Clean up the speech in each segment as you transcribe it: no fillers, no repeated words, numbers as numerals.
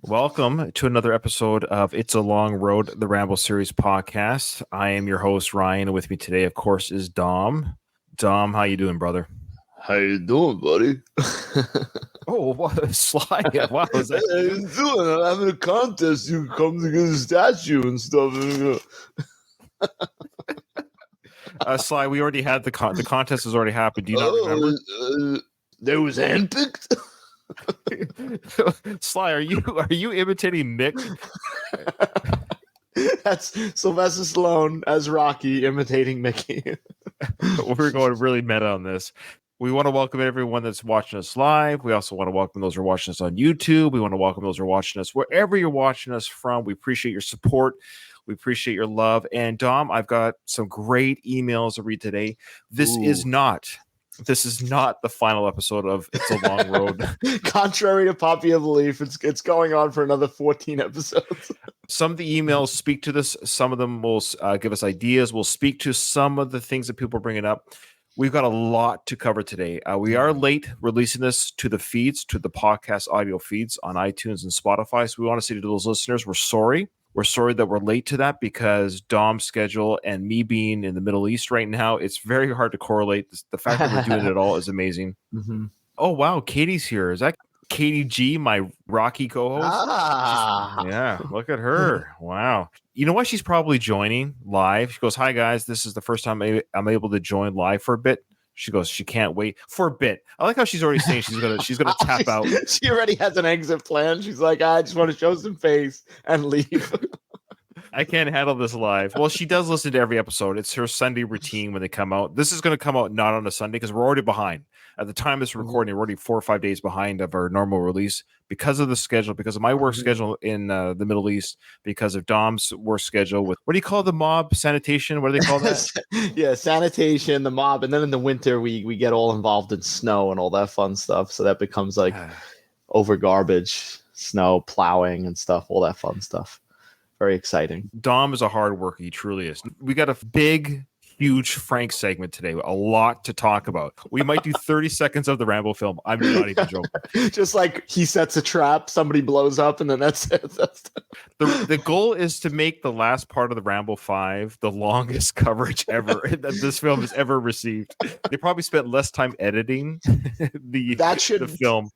Welcome to another episode of It's a Long Road, the Rambo series podcast. I am your host, Ryan, and with me today, of course, is Dom. Dom, how you doing, brother? How you doing, buddy? Oh, what Sly! Wow, is that How you doing? I'm having a contest. You come to get a statue and stuff. Sly? We already had the contest has already happened. Do you not remember? There was handpicked. Sly, are you imitating Mick? That's Sylvester Stallone as Rocky imitating Mickey. We're going really meta on this. We want to welcome everyone that's watching us live. We also want to welcome those who are watching us on YouTube. We want to welcome those who are watching us wherever you're watching us from. We appreciate your support. We appreciate your love. And Dom, I've got some great emails to read today. This is not the final episode of It's a Long Road. Contrary to popular belief, it's going on for another 14 episodes. Some of the emails speak to this. Some of them will give us ideas. We'll speak to some of the things that people are bringing up. We've got a lot to cover today. We are late releasing this to the feeds, to the podcast audio feeds on iTunes and Spotify. So we want to say to those listeners, we're sorry. We're sorry that we're late to that because Dom's schedule and me being in the Middle East right now, it's very hard to correlate. The fact that we're doing it at all is amazing. Mm-hmm. Oh, wow. Katie's here. Is that Katie G, my Rocky co-host? Yeah, look at her. Wow. You know what? She's probably joining live. She goes, "Hi, guys. This is the first time I'm able to join live for a bit." She goes, "She can't wait for a bit." I like how she's already saying she's gonna tap out. She already has an exit plan. She's like, "I just want to show some face and leave." I can't handle this live. Well, she does listen to every episode. It's her Sunday routine when they come out. This is going to come out not on a Sunday because we're already behind. At the time of this recording, we're already 4 or 5 days behind of our normal release because of the schedule, because of my work schedule in the Middle East, because of Dom's work schedule with, what do you call the mob? Sanitation? What do they call that? Yeah, sanitation, the mob. And then in the winter, we get all involved in snow and all that fun stuff. So that becomes like over garbage, snow, plowing and stuff, all that fun stuff. Very exciting. Dom is a hard worker. He truly is. We got a big, huge Frank segment today. A lot to talk about. We might do 30 seconds of the Rambo film. I'm not even joking. Just like he sets a trap, somebody blows up, and then that's it. The goal is to make the last part of the Rambo 5 the longest coverage ever that this film has ever received. They probably spent less time editing the film.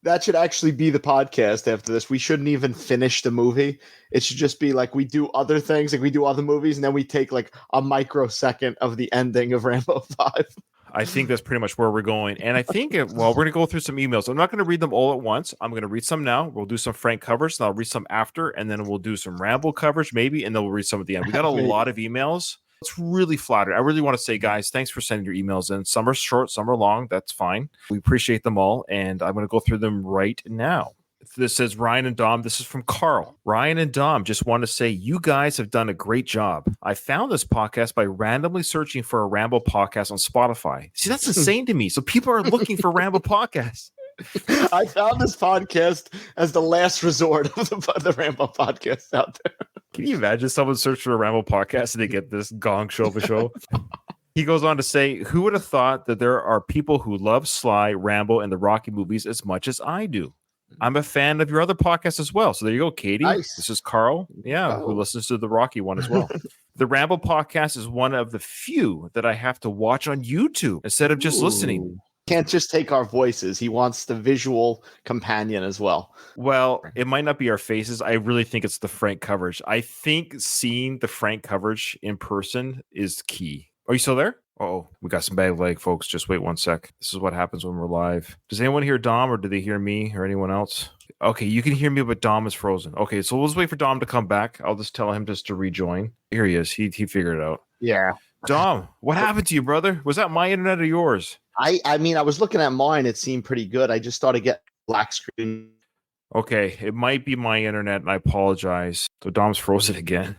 That should actually be the podcast after this. We shouldn't even finish the movie. It should just be like we do other things, like we do other movies, and then we take like a microsecond of the ending of Rambo 5. I think that's pretty much where we're going. And I think, we're going to go through some emails. I'm not going to read them all at once. I'm going to read some now. We'll do some Frank coverage, and I'll read some after, and then we'll do some Rambo coverage maybe, and then we'll read some at the end. We got a lot of emails. It's really flattered. I really want to say, guys, thanks for sending your emails in. Some are short, some are long. That's fine. We appreciate them all, and I'm going to go through them right now. This says, Ryan and Dom. This is from Carl. Ryan and Dom, just want to say you guys have done a great job. I found this podcast by randomly searching for a Rambo podcast on Spotify. See, that's insane to me. So people are looking for Rambo podcasts. I found this podcast as the last resort of the Rambo podcast out there. Can you imagine someone search for a Rambo podcast and they get this gong show of a show? He goes on to say, who would have thought that there are people who love Sly, Rambo, and the Rocky movies as much as I do? I'm a fan of your other podcast as well. So there you go, Katie. Nice. This is Carl, who listens to the Rocky one as well. The Rambo podcast is one of the few that I have to watch on YouTube instead of just listening. Can't just take our voices. He wants the visual companion as well. Well, it might not be our faces. I really think it's the Frank coverage. I think seeing the Frank coverage in person is key. Are you still there? Oh, we got some bad leg, folks. Just wait 1 sec. This is what happens when we're live. Does anyone hear Dom, or do they hear me or anyone else? Okay, you can hear me, but Dom is frozen. Okay, so we'll just wait for Dom to come back. I'll just tell him just to rejoin. Here he is. He figured it out. Yeah. Dom, what happened to you, brother? Was that my internet or yours? I mean, I was looking at mine. It seemed pretty good. I just started getting black screen. Okay, it might be my internet, and I apologize. So Dom's frozen again.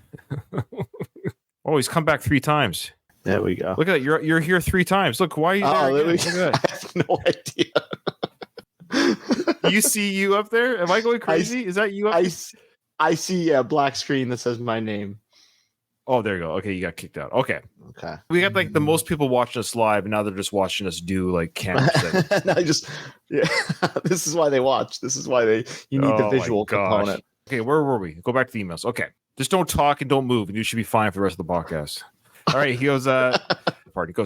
Oh, he's come back 3 times. There we go. Look at that. You're here 3 times. Look, why are you there? Look at that. I have no idea. You see you up there? Am I going crazy? Is that you up? I see a black screen that says my name. Oh, there you go. Okay, you got kicked out. Okay. Okay. We got like the most people watching us live, and now they're just watching us do like camera settings. No, this is why they watch. This is why you need the visual component. Okay, where were we? Go back to the emails. Okay. Just don't talk and don't move, and you should be fine for the rest of the podcast. All right, he goes,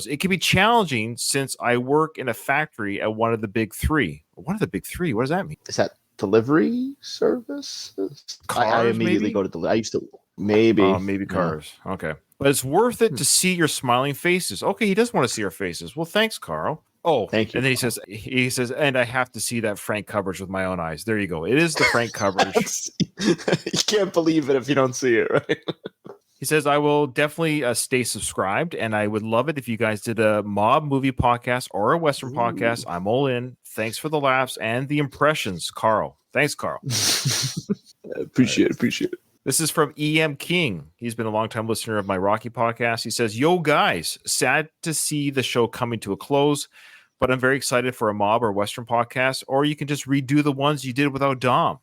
it can be challenging since I work in a factory at one of the big three. One of the big three? What does that mean? Is that delivery services? I immediately maybe? go to delivery. I used to maybe cars. Yeah. Okay. But it's worth it to see your smiling faces. Okay, he does want to see our faces. Well, thanks, Carl. Oh, thank you. And then he says, and I have to see that Frank coverage with my own eyes. There you go. It is the Frank coverage. You can't believe it if you don't see it, right? He says, I will definitely stay subscribed, and I would love it if you guys did a mob movie podcast or a Western podcast. I'm all in. Thanks for the laughs and the impressions, Carl. Thanks, Carl. Appreciate it. This is from EM King. He's been a longtime listener of my Rocky podcast. He says, yo, guys, sad to see the show coming to a close, but I'm very excited for a mob or Western podcast, or you can just redo the ones you did without Dom.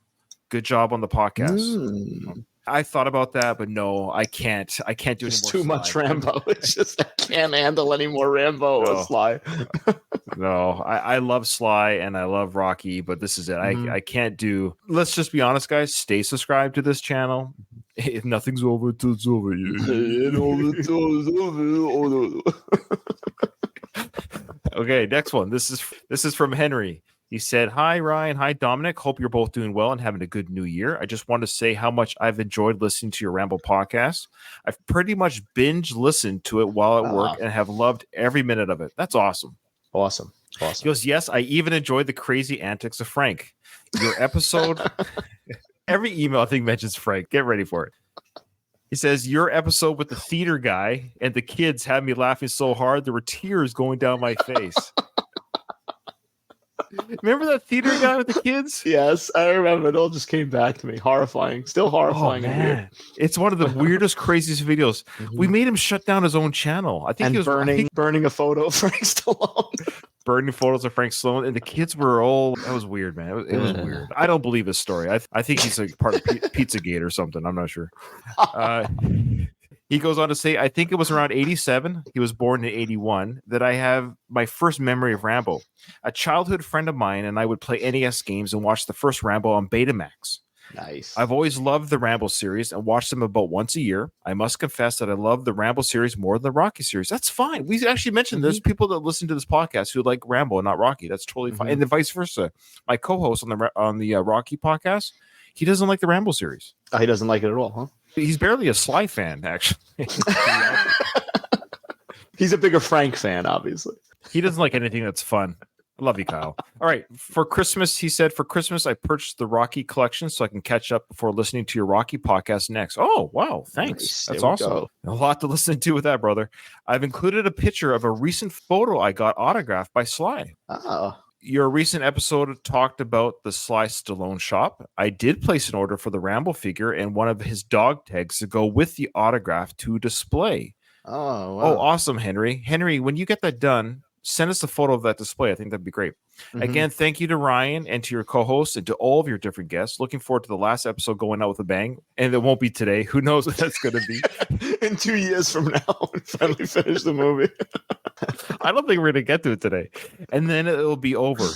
Good job on the podcast. I thought about that, but no, I can't. I can't do it's any more. Too much Rambo. It's just I can't handle any more Rambo or Sly. No, I love Sly and I love Rocky, but this is it. I can't do. Let's just be honest, guys. Stay subscribed to this channel. If nothing's over till it's over. Okay, next one. This is from Henry. He said, hi, Ryan. Hi, Dominic. Hope you're both doing well and having a good new year. I just want to say how much I've enjoyed listening to your Rambo podcast. I've pretty much binge listened to it while at work and have loved every minute of it. That's awesome. Awesome. He goes, yes, I even enjoyed the crazy antics of Frank. Your episode, every email I think mentions Frank. Get ready for it. He says, your episode with the theater guy and the kids had me laughing so hard there were tears going down my face. Remember that theater guy with the kids? Yes, I remember. It all just came back to me. Horrifying. Still horrifying. Oh, man. It's one of the weirdest, craziest videos. We made him shut down his own channel. I think he was burning a photo of Frank Stallone. Burning photos of Frank Stallone, and the kids were all. That was weird, man. It was weird. I don't believe his story. I think he's like part of Pizzagate or something. I'm not sure. He goes on to say, I think it was around 87. He was born in 81 that I have my first memory of Rambo. A childhood friend of mine and I would play NES games and watch the first Rambo on Betamax. Nice. I've always loved the Rambo series and watched them about once a year. I must confess that I love the Rambo series more than the Rocky series. That's fine. We actually mentioned there's people that listen to this podcast who like Rambo and not Rocky. That's totally fine. And then vice versa. My co-host on the Rocky podcast, he doesn't like the Rambo series. Oh, he doesn't like it at all, huh? He's barely a Sly fan, actually. He's a bigger Frank fan, obviously. He doesn't like anything that's fun. I love you, Kyle. All right. For Christmas, he said, for Christmas, I purchased the Rocky collection so I can catch up before listening to your Rocky podcast next. Oh, wow. Thanks. Nice. That's awesome. Go. A lot to listen to with that, brother. I've included a picture of a recent photo I got autographed by Sly. Oh. Your recent episode talked about the Sly Stallone shop. I did place an order for the Rambo figure and one of his dog tags to go with the autograph to display. Oh, wow. Oh, awesome, Henry. Henry, when you get that done, send us a photo of that display. I think that'd be great. Again, thank you to Ryan and to your co-hosts and to all of your different guests. Looking forward to the last episode going out with a bang. And it won't be today. Who knows what that's going to be. In 2 years from now, when we finally finish the movie. I don't think we're going to get to it today. And then it'll be over.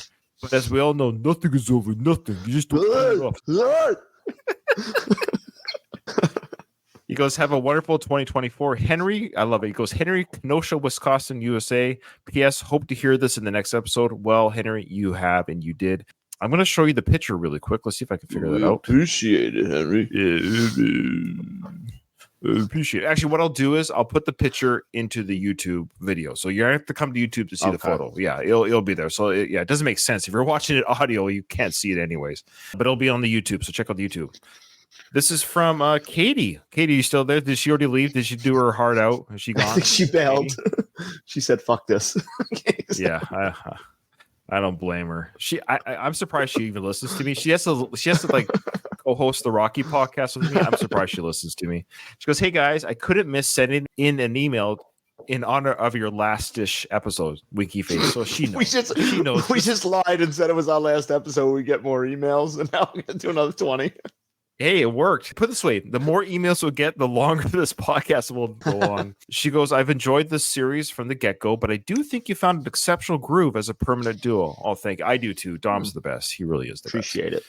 But as we all know, nothing is over. Nothing. You just don't turn it off. He goes, have a wonderful 2024. Henry, I love it. He goes, Henry, Kenosha, Wisconsin, USA. P.S. Hope to hear this in the next episode. Well, Henry, you have, and you did. I'm going to show you the picture really quick. Let's see if I can figure that out. Appreciate it, Henry. Appreciate it. Actually, what I'll do is I'll put the picture into the YouTube video. So you have to come to YouTube to see the photo. Yeah, it'll be there. So it doesn't make sense. If you're watching it audio, you can't see it anyways. But it'll be on the YouTube. So check out the YouTube. This is from Katie. Katie, you still there? Did she already leave? Did she do her heart out? Is she gone? I think she bailed. She said, "Fuck this." Yeah, I don't blame her. I'm surprised she even listens to me. She has to like co-host the Rocky podcast with me. I'm surprised she listens to me. She goes, "Hey guys, I couldn't miss sending in an email in honor of your last-ish episode, Winky Face." So she knows. She knows. We just lied and said it was our last episode. We get more emails, and now we're gonna do another 20. Hey, it worked. Put it this way, the more emails we'll get, the longer this podcast will go on. She goes, I've enjoyed this series from the get-go, but I do think you found an exceptional groove as a permanent duo. Oh, thank you. I do too. Dom's the best. He really is the Appreciate best.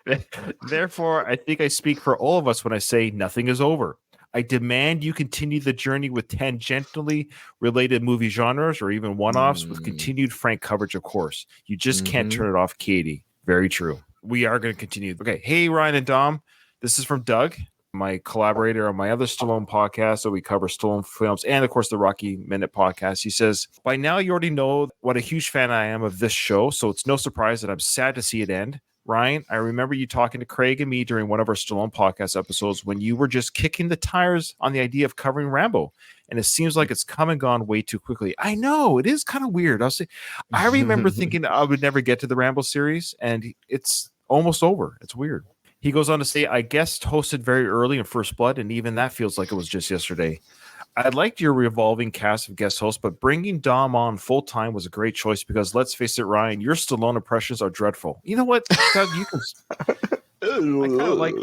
it. Therefore, I think I speak for all of us when I say nothing is over. I demand you continue the journey with tangentially related movie genres or even one-offs with continued frank coverage, of course. You just can't turn it off, Katie. Very true. We are going to continue. Okay. Hey, Ryan and Dom. This is from Doug, my collaborator on my other Stallone podcast. So we cover Stallone films and, of course, the Rocky Minute podcast. He says, by now you already know what a huge fan I am of this show, so it's no surprise that I'm sad to see it end. Ryan, I remember you talking to Craig and me during one of our Stallone podcast episodes when you were just kicking the tires on the idea of covering Rambo. And it seems like it's come and gone way too quickly. I know, it is kind of weird. I remember thinking I would never get to the Rambo series, and it's almost over. It's weird. He goes on to say, I guest hosted very early in First Blood, and even that feels like it was just yesterday. I liked your revolving cast of guest hosts, but bringing Dom on full time was a great choice because let's face it, Ryan, your Stallone impressions are dreadful. You know what, Doug? You can. I kind of like.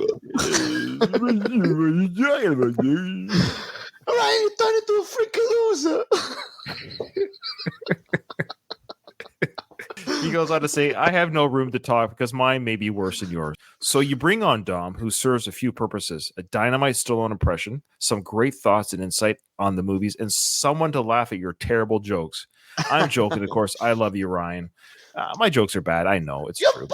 Ryan, you turned into a freaking loser. He goes on to say, I have no room to talk because mine may be worse than yours. So you bring on Dom, who serves a few purposes: a dynamite Stallone impression, some great thoughts and insight on the movies, and someone to laugh at your terrible jokes. I'm joking, of course. I love you, Ryan. My jokes are bad. I know it's true.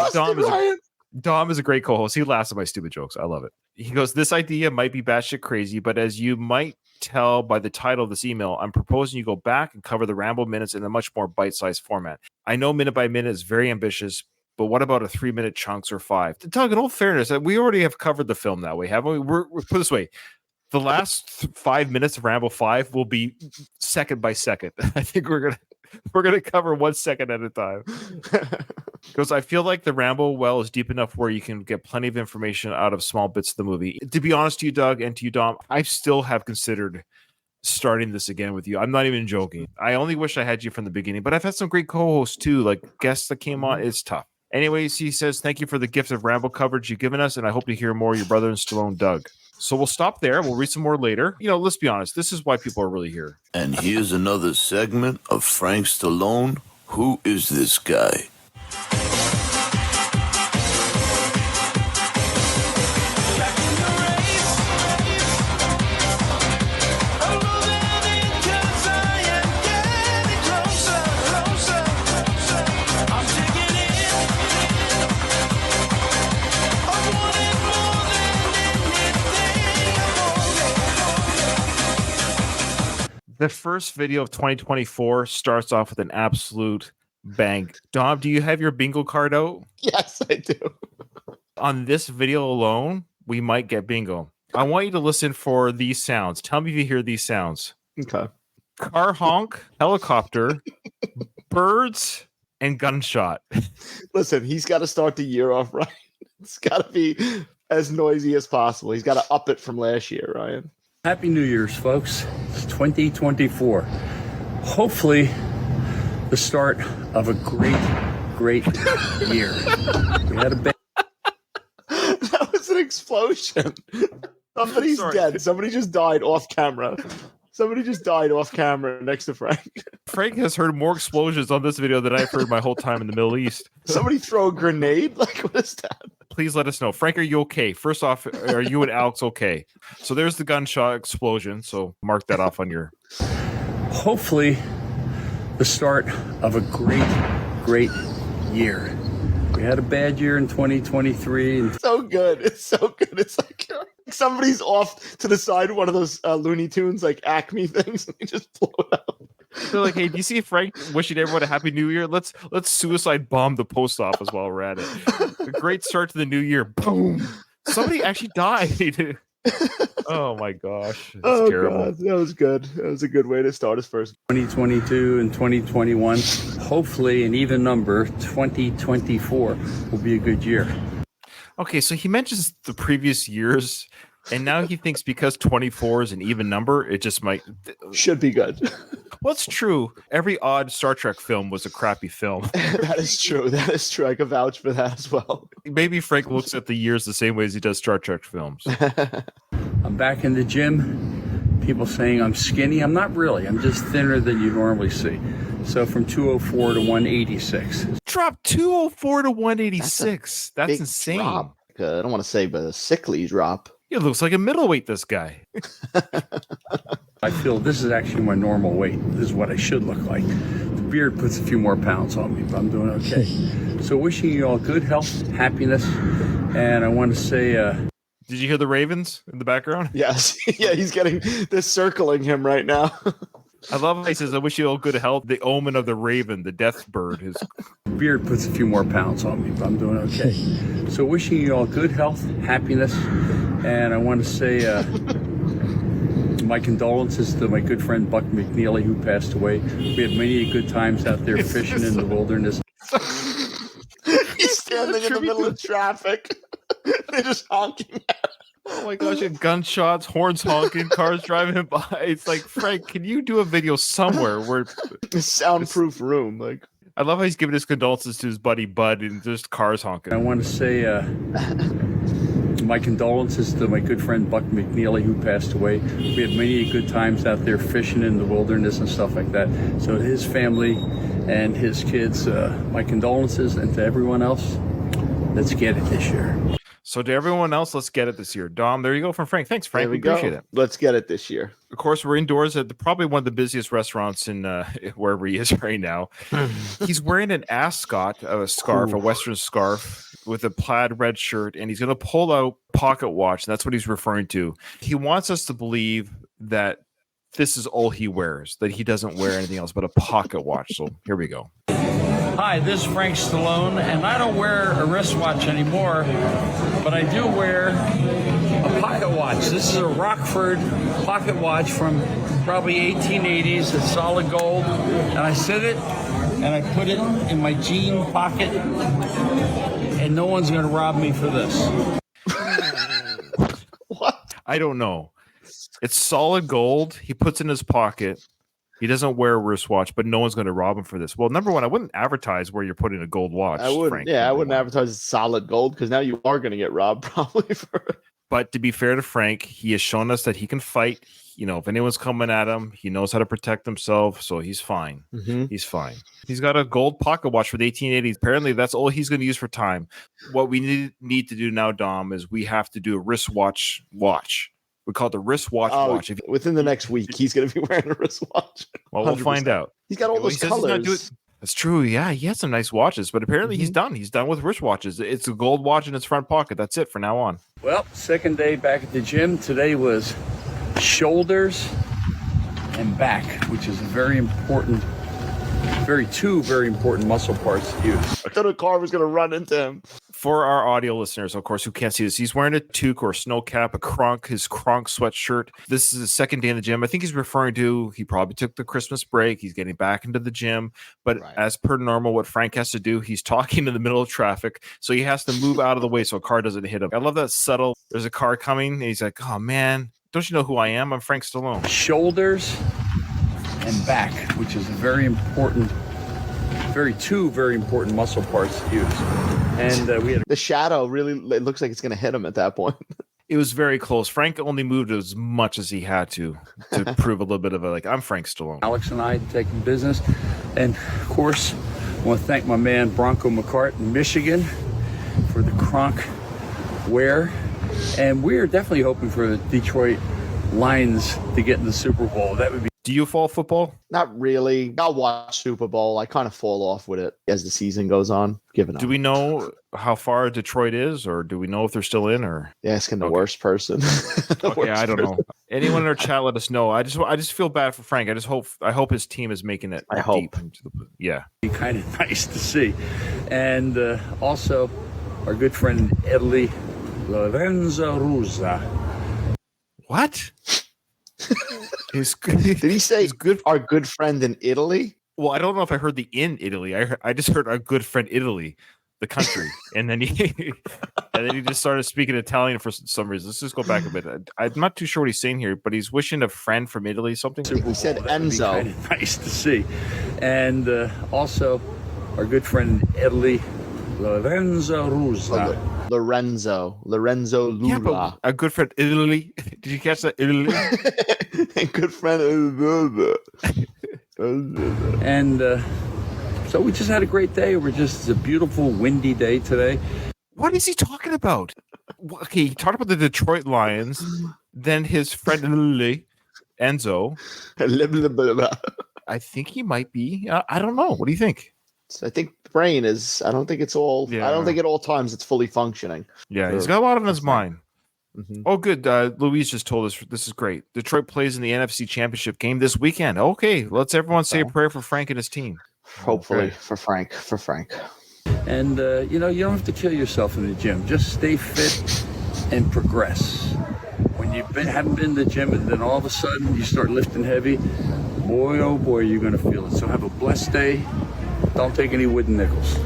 Dom is a great co-host. He laughs at my stupid jokes. I love it. He goes, this idea might be batshit crazy, but as you might tell by the title of this email, I'm proposing you go back and cover the Rambo minutes in a much more bite-sized format. I know minute by minute is very ambitious, but what about a 3-minute chunks or 5? Doug, in all fairness, we already have covered the film that way, haven't we? We're put it this way. The last 5 minutes of Rambo 5 will be second by second. I think we're gonna cover 1 second at a time. Because I feel like the Rambo well is deep enough where you can get plenty of information out of small bits of the movie. To be honest to you, Doug, and to you, Dom, I still have considered starting this again with you. I'm not even joking. I only wish I had you from the beginning, but I've had some great co-hosts too, like guests that came on. It's tough. Anyways, he says, thank you for the gift of Rambo coverage you've given us, and I hope to hear more of your brother and Stallone, Doug. So we'll stop there. We'll read some more later. You know, let's be honest. This is why people are really here. And here's another segment of Frank Stallone. Who is this guy? The first video of 2024 starts off with an absolute bang. Dom, do you have your bingo card out? Yes, I do. On this video alone, we might get bingo. I want you to listen for these sounds. Tell me if you hear these sounds. Okay. Car honk, helicopter, birds, and gunshot. Listen, he's got to start the year off right. It's got to be as noisy as possible. He's got to up it from last year, Ryan. Happy New Year's, folks. It's 2024. Hopefully, the start of a great year. We had a bad. That was an explosion. Somebody's dead. Somebody just died off camera. Somebody just died off camera next to Frank. Frank has heard more explosions on this video than I've heard my whole time in the Middle East. Somebody throw a grenade? Like, what is that? Please let us know. Frank, are you okay? First off, are you and Alex okay? So there's the gunshot explosion. So mark that off on your... Hopefully, the start of a great year. We had a bad year in 2023. And so good. It's so good. It's like somebody's off to the side of one of those Looney Tunes, like Acme things, and they just blow it up. They're like, hey, do you see Frank wishing everyone a happy new year? Let's suicide bomb the post office while we're at it. A great start to the new year. Boom. Somebody actually died. Oh my gosh. That's terrible. God. That was good. That was a good way to start his first. 2022 and 2021. Hopefully an even number, 2024 will be a good year. Okay, so he mentions the previous years And now he thinks because 24 is an even number, it just might Should be good. Well, it's true. Every odd Star Trek film was a crappy film. That is true. That is true. I can vouch for that as well. Maybe Frank looks at the years the same way as he does Star Trek films. I'm back in the gym. People saying I'm skinny. I'm not really. I'm just thinner than you normally see. So from 204 to 186. Drop 204 to 186. That's Big insane. drop. I don't want to say, but a sickly drop. It looks like a middleweight, this guy. I feel this is actually my normal weight. This is what I should look like. The beard puts a few more pounds on me, but I'm doing okay. So wishing you all good health, happiness, and I want to say... Did you hear the Ravens in the background? Yes. Yeah, he's getting... They're circling him right now. I love how he says, I wish you all good health. The omen of the raven, the death bird. His beard puts a few more pounds on me, but I'm doing okay. So wishing you all good health, happiness, and I want to say my condolences to my good friend Buck McNeely, who passed away. We had many good times out there fishing in the wilderness. He's standing in the middle of traffic. They're just honking at him. Oh my gosh, and gunshots, horns honking, cars driving him by. It's like, Frank, can you do a video somewhere where A soundproof room? Like, I love how he's giving his condolences to his buddy Bud and just cars honking. I want to say my condolences to my good friend Buck McNeely, who passed away. We had many good times out there fishing in the wilderness and stuff like that. So to his family and his kids, my condolences, and to everyone else, let's get it this year. So to everyone else, let's get it this year. Dom, there you go from Frank. Thanks, Frank. there we appreciate go. it. Let's get it this year. Of course, we're indoors at probably one of the busiest restaurants in wherever he is right now. He's wearing an ascot, a scarf, a Western scarf with a plaid red shirt, and he's going to pull out pocket watch. And that's what he's referring to. He wants us to believe that this is all he wears, that he doesn't wear anything else but a pocket watch. So here we go. Hi, this is Frank Stallone, and I don't wear a wristwatch anymore, but I do wear a pocket watch. This is a Rockford pocket watch from probably 1880s. It's solid gold, and I sit it and I put it in my jean pocket, and no one's going to rob me for this. What? I don't know. It's solid gold. He puts in his pocket. He doesn't wear a wristwatch, but no one's going to rob him for this. Well, number one, I wouldn't advertise where you're putting a gold watch. I wouldn't. Frank, Yeah, I number wouldn't one. advertise solid gold because now you are going to get robbed probably for it. But to be fair to Frank, he has shown us that he can fight. You know, if anyone's coming at him, he knows how to protect himself, so he's fine. Mm-hmm. He's fine. He's got a gold pocket watch for the 1880s. Apparently, that's all he's going to use for time. What we need to do now, Dom, is we have to do a wristwatch watch. We call it the wristwatch watch. If Within the next week, he's going to be wearing a wristwatch. well, we'll 100%. find out. He's got all Well, he those says he's not colors. doing- That's true. Yeah, he has some nice watches, but apparently he's done. He's done with wristwatches. It's a gold watch in his front pocket. That's it for now on. Well, second day back at the gym. Today was shoulders and back, which is a very important muscle parts to use. I thought a car was going to run into him. For our audio listeners, of course, who can't see this, he's wearing a toque or a snow cap, his Kronk sweatshirt. This is his second day in the gym. I think he's referring to he probably took the Christmas break. He's getting back into the gym. But Right. as per normal, what Frank has to do, he's talking in the middle of traffic. So he has to move out of the way so a car doesn't hit him. I love that subtle. There's a car coming, and he's like, oh, man, don't you know who I am? I'm Frank Stallone. Shoulders and back, which is a very important muscle parts to use. And we had The shadow really it looks like it's going to hit him at that point. It was very close. Frank only moved as much as he had to prove a little bit of I'm Frank Stallone. Alex and I taking business. And of course, I want to thank my man Bronco McCart in Michigan for the Kronk wear. And we're definitely hoping for the Detroit Lions to get in the Super Bowl. That would be Do you follow football? Not really. I'll watch Super Bowl. I kind of fall off with it as the season goes on. Giving up. Do we know how far Detroit is, or do we know if they're still in? Or Asking the Okay. worst person. The yeah, I worst don't person. know. Anyone in our chat, let us know. I just feel bad for Frank. I hope his team is making it. I hope. deep into the, yeah. kind of nice to see. And also, our good friend in Italy, Lorenzo Rusa. What? His, Did he say his good? our good friend in Italy? Well, I don't know if I heard the in Italy. I just heard our good friend Italy. the country, and then he just started speaking Italian for some reason. Let's just go back a bit. I'm not too sure what he's saying here, but he's wishing a friend from Italy something. He said That would be Enzo. kind of nice to see. And also, our good friend in Italy, Lorenzo Rusa. Lorenzo Lula. Yeah, but a good friend Italy. Did you catch that? Italy. Good friend. And so we just had a great day. It's a beautiful, windy day today. What is he talking about? Okay, he talked about the Detroit Lions, then his friend Italy, Enzo. I think he might be. I don't know. What do you think? I think the brain is. I don't think it's all. Yeah. I don't think at all times it's fully functioning. Yeah, he's got a lot on his mind. Mhm. Oh, good. Louise just told us this is great. Detroit plays in the NFC Championship game this weekend. Okay, let's everyone say a prayer for Frank and his team. Hopefully Okay. for Frank. And, you don't have to kill yourself in the gym. Just stay fit and progress. When you haven't been to the gym and then all of a sudden you start lifting heavy, boy, oh boy, you're going to feel it. So have a blessed day. Don't take any wooden nickels.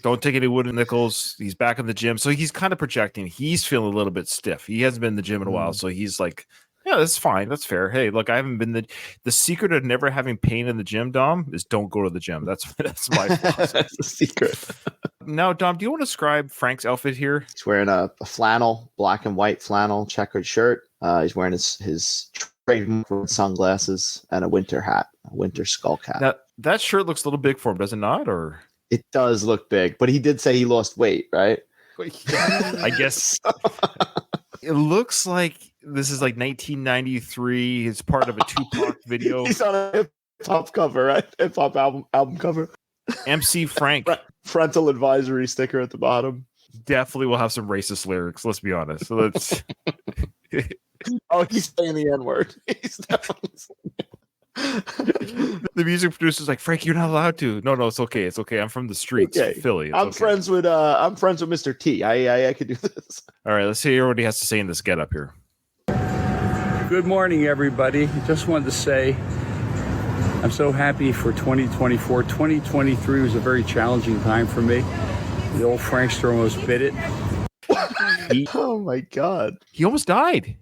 Don't take any wooden nickels. He's back in the gym. So he's kind of projecting. He's feeling a little bit stiff. He hasn't been in the gym in a while. So he's like, yeah, that's fine. That's fair. Hey, look, I haven't been the secret of never having pain in the gym, Dom, is don't go to the gym. That's my philosophy. That's the secret. Now, Dom, do you want to describe Frank's outfit here? He's wearing a flannel, black and white flannel checkered shirt. He's wearing his trademark sunglasses and a winter hat, a winter skull cap. Now, that shirt looks a little big for him, does it not? Or It does look big, but he did say he lost weight, right? I guess it looks like this is like 1993. It's part of a Tupac video. He's on a hip hop cover, right? Hip hop album cover. MC Frank Frontal advisory sticker at the bottom. definitely will have some racist lyrics. Let's be honest. So let's. Oh, he's saying the N word. He's definitely. The music producer's like, Frank, you're not allowed to. No, it's okay. It's okay. I'm from the streets, Okay. Philly. It's I'm okay. friends with Mr. T. I could do this. All right, let's hear what he has to say in this get up here. Good morning, everybody. Just wanted to say I'm so happy for 2024. 2023 was a very challenging time for me. The old Frankster almost bit it. Oh my God. He almost died.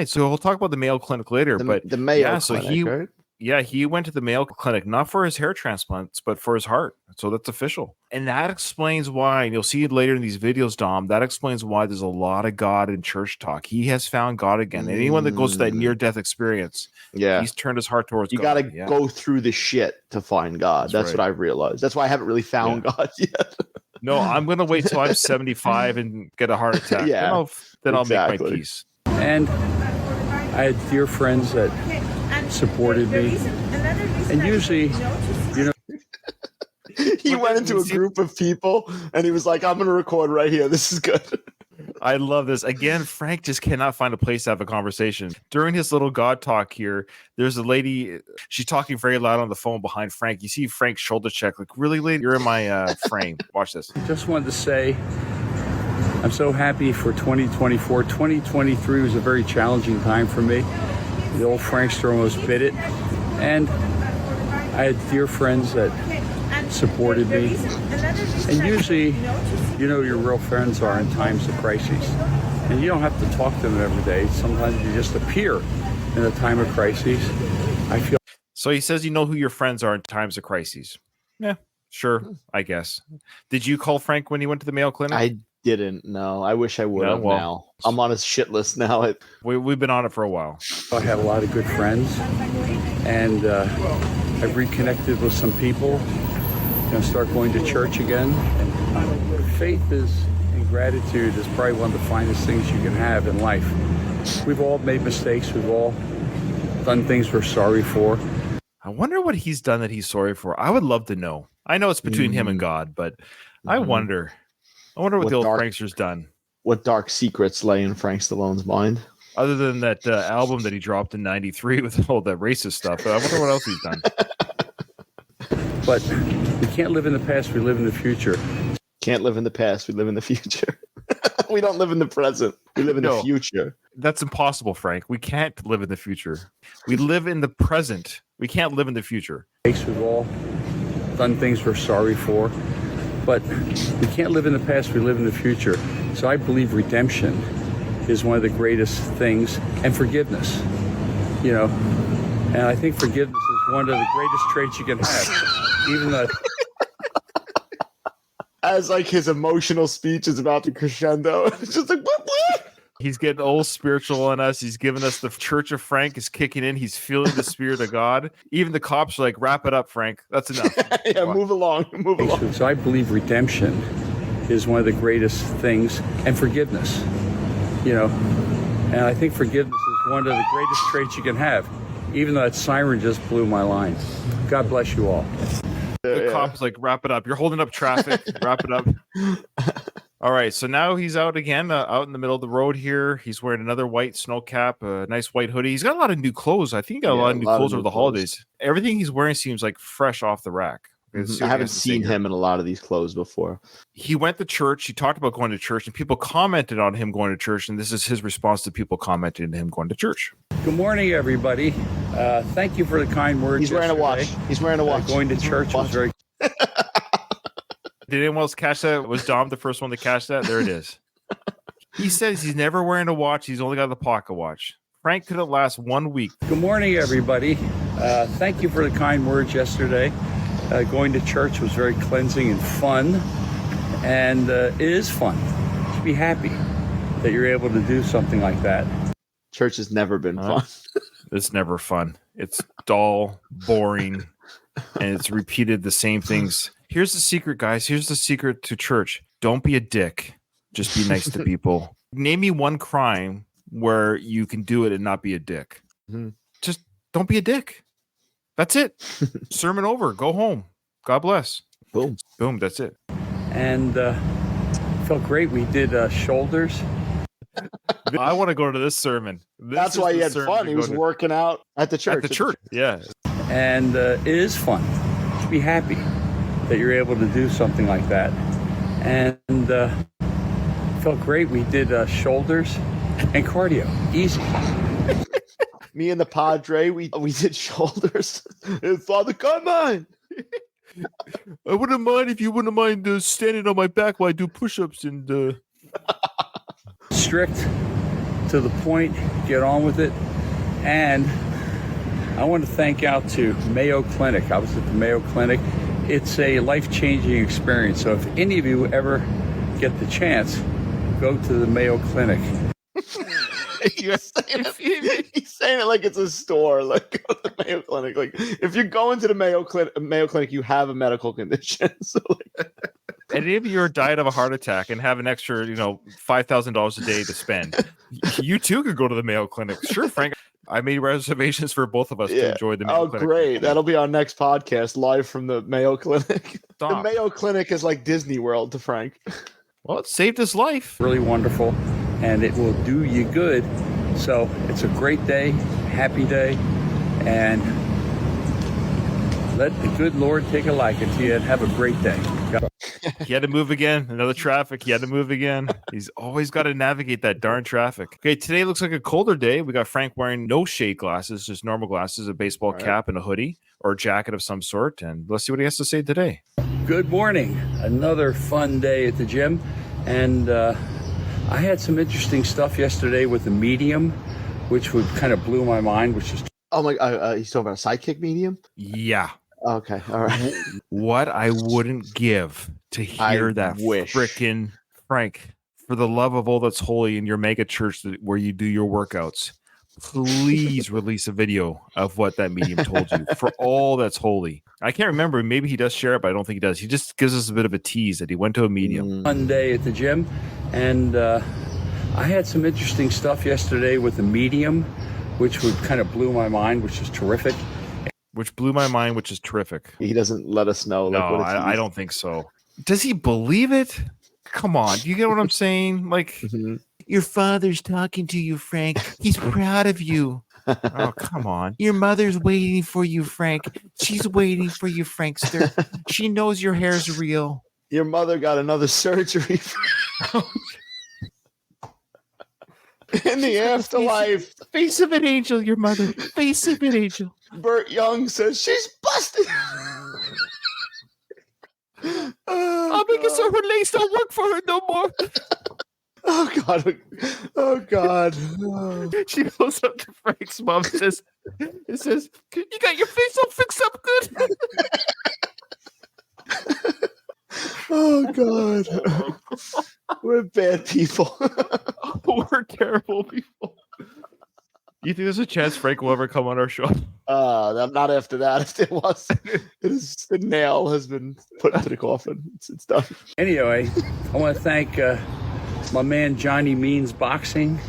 So we'll talk about the Mayo Clinic later. But the Mayo yeah, Clinic, right? he went to the Mayo Clinic, not for his hair transplants, but for his heart. So that's official. And that explains why, and you'll see it later in these videos, Dom, that explains why there's a lot of God in church talk. He has found God again. Anyone that goes to that near-death experience, Yeah. he's turned his heart towards You God. got to go through the shit to find God. That's right. what I've realized. That's why I haven't really found God yet. No, I'm going to wait till I'm 75 and get a heart attack. Yeah, then I'll make my exactly. peace. And I had dear friends that supported me. And usually, He went into a group of people and he was like, I'm going to record right here. This is good. I love this. Again, Frank just cannot find a place to have a conversation. During his little God talk here, there's a lady, she's talking very loud on the phone behind Frank. You see Frank's shoulder check, like, really, lady? You're in my frame. Watch this. just wanted to say I'm so happy for 2024. 2023 was a very challenging time for me. The old Frankster almost bit it. And I had dear friends that supported me. And usually, your real friends are in times of crises. And you don't have to talk to them every day. Sometimes you just appear in a time of crises. I feel. So he says you know who your friends are in times of crises. Yeah, sure, I guess. Did you call Frank when he went to the Mayo Clinic? I didn't know. I wish I would No, have well- now. I'm on his shit list now. We've been on it for a while. I have a lot of good friends, and I've reconnected with some people. Gonna start going to church again. And faith and gratitude is probably one of the finest things you can have in life. We've all made mistakes. We've all done things we're sorry for. I wonder what he's done that he's sorry for. I would love to know. I know it's between him and God, but I wonder what the old Frankster's done. What dark secrets lay in Frank Stallone's mind? Other than that album that he dropped in '93 with all that racist stuff. I wonder what else he's done. But we can't live in the past. We live in the future. Can't live in the past. We live in the future. We don't live in the present. We live in the future. That's impossible, Frank. We can't live in the future. We live in the present. We can't live in the future. We've all done things we're sorry for. but we can't live in the past, we live in the future. So I believe redemption is one of the greatest things, and forgiveness, you know. And I think forgiveness is one of the greatest traits you can have, even though... As like his emotional speech is about to crescendo, it's just like, what? He's getting all spiritual on us. He's giving us the Church of Frank is kicking in. He's feeling the spirit of God. Even the cops are like, wrap it up, Frank. That's enough. Yeah, move along. So I believe redemption is one of the greatest things, and forgiveness, you know. And I think forgiveness is one of the greatest traits you can have, even though that siren just blew my line. God bless you all. The cop's like, wrap it up. You're holding up traffic. Wrap it up. All right, so now he's out again, out in the middle of the road here. He's wearing another white snow cap, a nice white hoodie. He's got a lot of new clothes. I think he got a lot of new clothes over the holidays. Everything he's wearing seems like fresh off the rack. I haven't seen him in a lot of these clothes before. He went to church. He talked about going to church, and people commented on him going to church, and this is his response to people commenting on him going to church. Good morning, everybody. Thank you for the kind words. He's wearing a watch. He's wearing a watch. Going to church was very... Did anyone else catch that? Was Dom the first one to catch that? There it is. He says he's never wearing a watch. He's only got the pocket watch. Frank couldn't last 1 week. Good morning, everybody. Thank you for the kind words yesterday. Going to church was very cleansing and fun. And it is fun to be happy that you're able to do something like that. Church has never been fun. It's never fun. It's dull, boring, and it's repeated the same things. Here's the secret, guys. Here's the secret to church. Don't be a dick. Just be nice to people. Name me one crime where you can do it and not be a dick. Mm-hmm. Just don't be a dick. That's it. Sermon over. Go home. God bless. Boom. Boom. That's it. And felt great. We did shoulders. I want to go to this sermon. That's why he had fun. He was working out at the church. At the church. Yeah. And it is fun to be happy that you're able to do something like that. And felt great. We did shoulders and cardio. Easy. Me and the Padre, we did shoulders. Hey, Father, come on. I wouldn't mind if you wouldn't mind standing on my back while I do push-ups and strict, to the point, get on with it. And I want to thank out to Mayo Clinic. I was at the Mayo Clinic. It's a life-changing experience. So if any of you ever get the chance, go to the Mayo Clinic. He's saying it like it's a store. Like, go to the Mayo Clinic. Like, if you're going to the Mayo Clinic, you have a medical condition. So, like, and if you're dying of a heart attack and have an extra, $5,000 a day to spend, you too could go to the Mayo Clinic. Sure, Frank. I made reservations for both of us to enjoy the Mayo Clinic. Oh, great. That'll be our next podcast, live from the Mayo Clinic. Stop. The Mayo Clinic is like Disney World to Frank. Well, it saved his life. Really wonderful, and it will do you good. So it's a great day, happy day, and let the good Lord take a liking to you and have a great day. He had to move again. Another traffic. He had to move again. He's always got to navigate that darn traffic. Okay, today looks like a colder day. We got Frank wearing no shade glasses, just normal glasses, a baseball cap, and a hoodie or a jacket of some sort. And let's see what he has to say today. Good morning. Another fun day at the gym. And I had some interesting stuff yesterday with the medium, which would kind of blew my mind, which is... Oh, my... he's talking about a sidekick medium? Yeah. Okay, all right. What I wouldn't give to hear frickin' Frank, for the love of all that's holy in your mega church where you do your workouts, please release a video of what that medium told you for all that's holy. I can't remember. Maybe he does share it, but I don't think he does. He just gives us a bit of a tease that he went to a medium. Fun day at the gym, and I had some interesting stuff yesterday with the medium, which would kind of blew my mind, which is terrific. Which blew my mind, which is terrific. He doesn't let us know. No, I don't think so. Does he believe it? Come on. Do you get what I'm saying? Like, your father's talking to you, Frank. He's proud of you. Oh, come on. Your mother's waiting for you, Frank. She's waiting for you, Frankster. She knows your hair's real. Your mother got another surgery. In the afterlife. Face of an angel, your mother. Face of an angel. Burt Young says she's busted. I'm gonna face don't work for her no more. Oh God! Oh God! Oh. She goes up to Frank's mom and says, "You got your face all fixed up good." Oh God! We're bad people. We're terrible people. You think there's a chance Frank will ever come on our show? Not after that. If there was, the nail has been put into the coffin. It's done. Anyway, I want to thank my man Johnny Means Boxing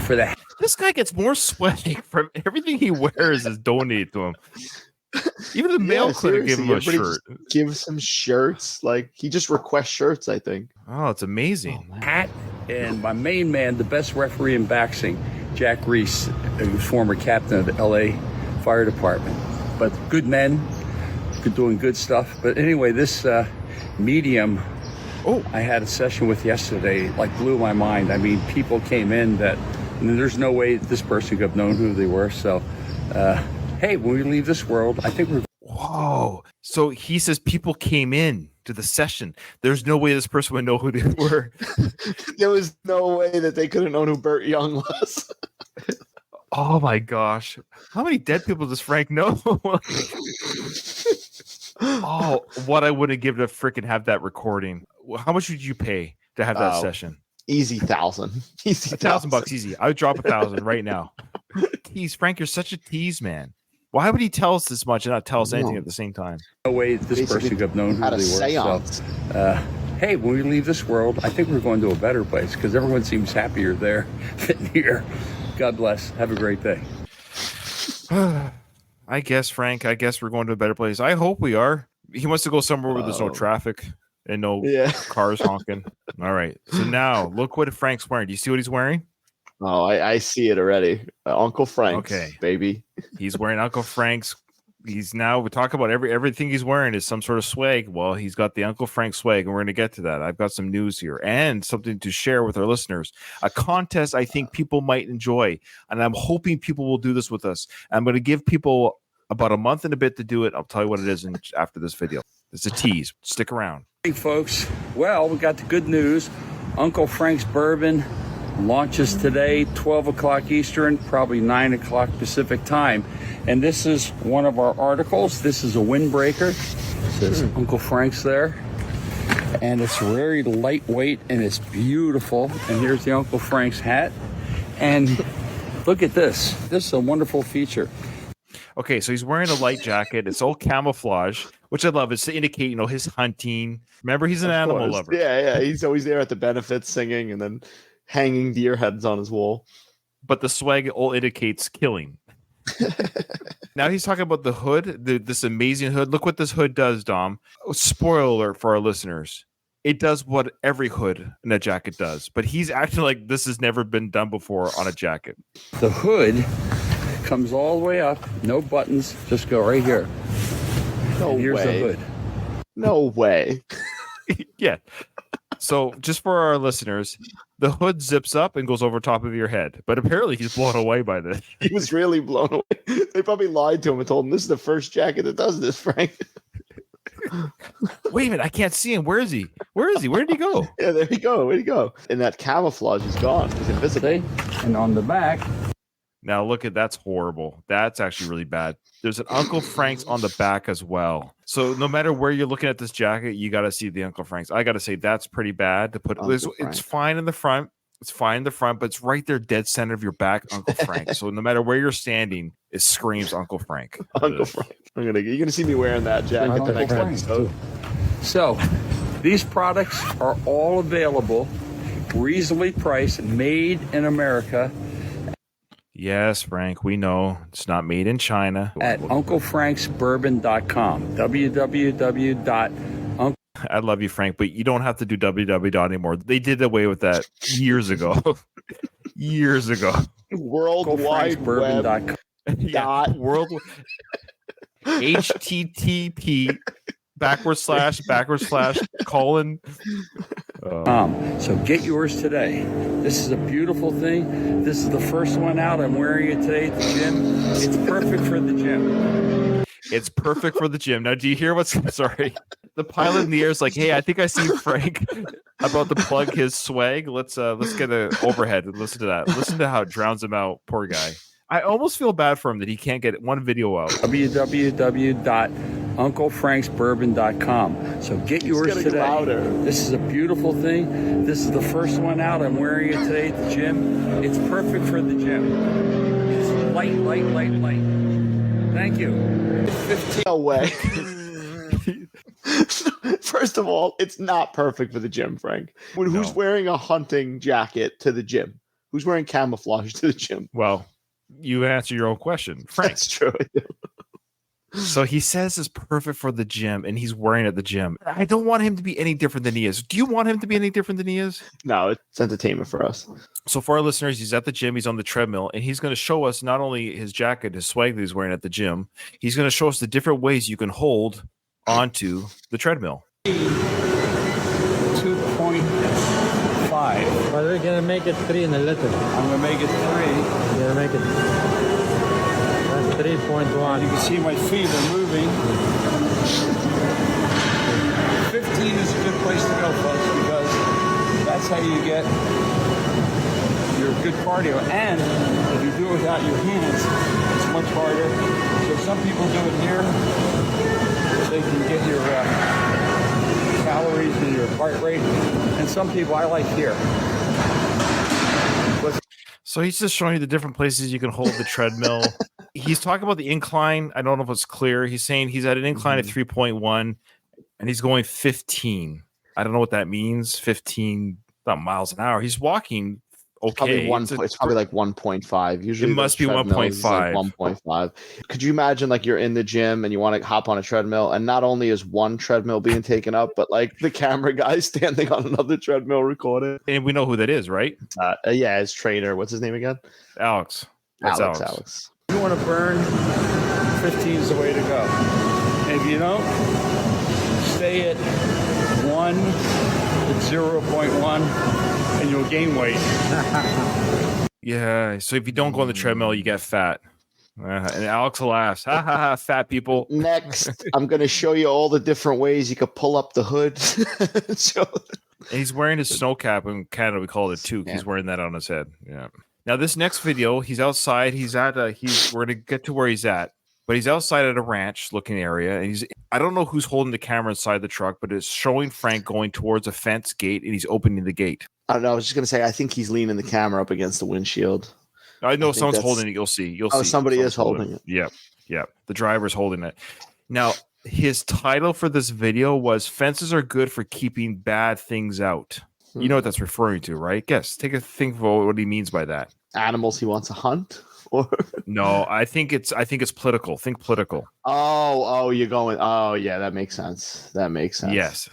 for that. This guy gets more swag from everything he wears is donated to him. Even the mail clinic gave him a shirt. Gives him shirts. Like he just requests shirts, I think. Oh, it's amazing. Hat and my main man, the best referee in boxing, Jack Reese, who's former captain of the LA Fire Department. But good men, doing good stuff. But anyway, this medium I had a session with yesterday, like blew my mind. I mean, people came in that there's no way this person could have known who they were. So, hey, when we leave this world, I think we're... Whoa. So he says people came in to the session. There's no way this person would know who they were. There was no way that they could have known who Burt Young was. Oh my gosh. How many dead people does Frank know? Oh, what I wouldn't give to freaking have that recording. How much would you pay to have that session? Easy 1,000. Easy $1,000 easy. I would drop 1,000 right now. Tease, Frank, you're such a tease, man. Why would he tell us this much and not tell us anything at the same time? No way this person could have known who they were. So, hey, when we leave this world, I think we're going to a better place because everyone seems happier there than here. God bless. Have a great day. I guess, Frank, we're going to a better place. I hope we are. He wants to go somewhere where there's no traffic and no cars honking. All right. So now look what Frank's wearing. Do you see what he's wearing? Oh, I see it already. Uncle Frank's, baby. He's wearing Uncle Frank's. We talk about everything he's wearing is some sort of swag. Well, he's got the Uncle Frank swag, and we're going to get to that. I've got some news here and something to share with our listeners. A contest I think people might enjoy, and I'm hoping people will do this with us. I'm going to give people about a month and a bit to do it. I'll tell you what it is after this video. It's a tease. Stick around. Hey, folks. Well, we got the good news. Uncle Frank's Bourbon launches today, 12 o'clock Eastern, probably 9 o'clock Pacific time. And this is one of our articles. This is a windbreaker. It says Uncle Frank's there. And it's very lightweight and it's beautiful. And here's the Uncle Frank's hat. And look at this. This is a wonderful feature. Okay, so he's wearing a light jacket. It's all camouflage, which I love. It's to indicate, his hunting. Remember, he's an animal lover. Yeah. He's always there at the benefits singing and then hanging deer heads on his wall. But the swag all indicates killing. Now he's talking about the hood, this amazing hood. Look what this hood does, Dom. Spoiler alert for our listeners. It does what every hood in a jacket does, but he's acting like this has never been done before on a jacket. The hood comes all the way up, no buttons, just go right here. Here's the hood. No way. Yeah. So just for our listeners, the hood zips up and goes over top of your head. But apparently he's blown away by this. He was really blown away. They probably lied to him and told him this is the first jacket that does this, Frank. Wait a minute, I can't see him. Where is he? Where did he go? Yeah, there you go. Where'd he go? And that camouflage is gone. He's invisible. See? And on the back. Now look at that's horrible. That's actually really bad. There's an Uncle Frank's on the back as well. So no matter where you're looking at this jacket, you got to see the Uncle Frank's. I got to say that's pretty bad to put. It's fine in the front. It's fine in the front, but it's right there, dead center of your back, Uncle Frank. So no matter where you're standing, it screams Uncle Frank. Uncle Frank. You're gonna see me wearing that jacket the next episode. So these products are all available, reasonably priced, made in America. Yes, Frank, we know it's not made in China. At UncleFranksBourbon.com. www.uncle. I love you, Frank, but you don't have to do www anymore. They did away with that years ago. Years ago. Worldwide Web. Yeah, world. HTTP // colon. So get yours today. This is a beautiful thing. This is the first one out. I'm wearing it today at the gym. It's perfect for the gym. It's perfect for the gym. Now, do you hear what's sorry? The pilot in the air is like, hey, I think I see Frank about to plug his swag. Let's get an overhead and listen to that. Listen to how it drowns him out. Poor guy. I almost feel bad for him that he can't get one video out. www.unclefranksbourbon.com. So get yours today. Louder. This is a beautiful thing. This is the first one out. I'm wearing it today at the gym. It's perfect for the gym. It's light. Thank you. 15. No way. First of all, it's not perfect for the gym, Frank. Who's wearing a hunting jacket to the gym? Who's wearing camouflage to the gym? Well, you answer your own question, Frank. That's true. So he says it's perfect for the gym, and he's wearing it at the gym. I don't want him to be any different than he is. Do you want him to be any different than he is? No, it's entertainment for us. So for our listeners, he's at the gym, he's on the treadmill, and he's going to show us not only his jacket, his swag that he's wearing at the gym, he's going to show us the different ways you can hold onto the treadmill. 2.5. But we're gonna make it 3 in a little. I'm gonna make it 3. We're gonna make it. That's 3.1. You can see my feet are moving. 15 is a good place to go, folks, because that's how you get your good cardio. And if you do it without your hands, it's much harder. So some people do it here. They can get your calories and your heart rate. And some people, I like here. So he's just showing you the different places you can hold the treadmill. He's talking about the incline. I don't know if it's clear. He's saying he's at an incline of 3.1 and he's going 15. I don't know what that means. 15 not miles an hour. He's walking okay. It's probably like 1.5. Usually it must be 1.5. Like 1.5. Could you imagine like you're in the gym and you want to hop on a treadmill, and not only is one treadmill being taken up, but like the camera guy standing on another treadmill recording. And we know who that is, right? Yeah, his trainer. What's his name again? Alex. That's Alex. If you want to burn, 15 is the way to go. And if you don't, stay at 1, at 0.1, and you'll gain weight. Yeah. So if you don't go on the treadmill, you get fat. And Alex laughs. Ha ha ha, fat people. Next, I'm going to show you all the different ways you could pull up the hood. And he's wearing his snow cap. In Canada, we call it a toque. He's wearing that on his head. Yeah. Now, this next video, he's outside. He's at we're going to get to where he's at. But he's outside at a ranch looking area. And I don't know who's holding the camera inside the truck, but it's showing Frank going towards a fence gate, and he's opening the gate. I don't know. I was just going to say, I think he's leaning the camera up against the windshield. I know someone's holding it. You'll see. Somebody is holding it. Yep. The driver's holding it. Now, his title for this video was "Fences are good for keeping bad things out." You know what that's referring to, right? Guess. Take a think for what he means by that. Animals he wants to hunt, or no? I think it's political. Think political. Oh, you're going. Oh, yeah, that makes sense. Yes.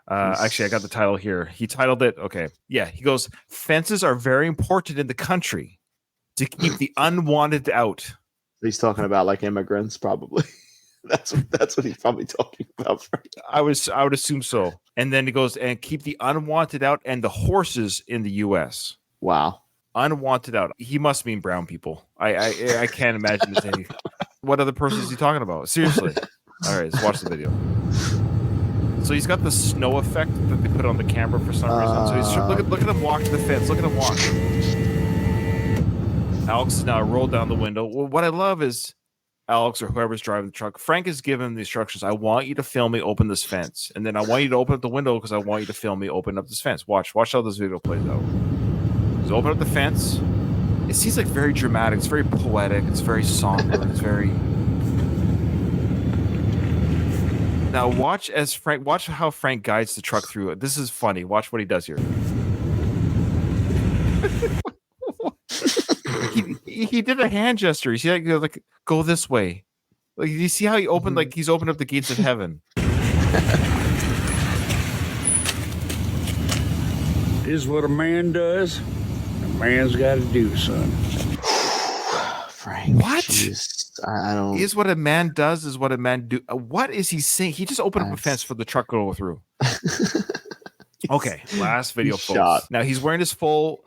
Actually, I got the title here. He titled it. Okay. Yeah. He goes, "Fences are very important in the country to keep the unwanted out." He's talking about like immigrants, probably. That's what he's probably talking about. I would assume so. And then he goes, and keep the unwanted out and the horses in the U.S. Wow. Unwanted out. He must mean brown people. I can't imagine there's any. What other person is he talking about? Seriously. All right, let's watch the video. So he's got the snow effect that they put on the camera for some reason. So he's look at him walk to the fence. Look at him walk. Alex is now rolled down the window. Well, what I love is Alex or whoever's driving the truck. Frank has given him the instructions. I want you to film me open this fence, and then I want you to open up the window because I want you to film me open up this fence. Watch how this video plays out. Just open up the fence. It seems like very dramatic. It's very poetic. It's very somber. It's very. Now watch how Frank guides the truck through it. This is funny. Watch what he does here. He did a hand gesture. You see, like go this way. Like you see how he opened, like he's opened up the gates of heaven. Is what a man does. A man's got to do, son. Frank, what? Geez, I don't. Is what a man does is what a man do. What is he saying? He just opened up a fence for the truck to go through. Okay, last video, folks. Shot. Now he's wearing his full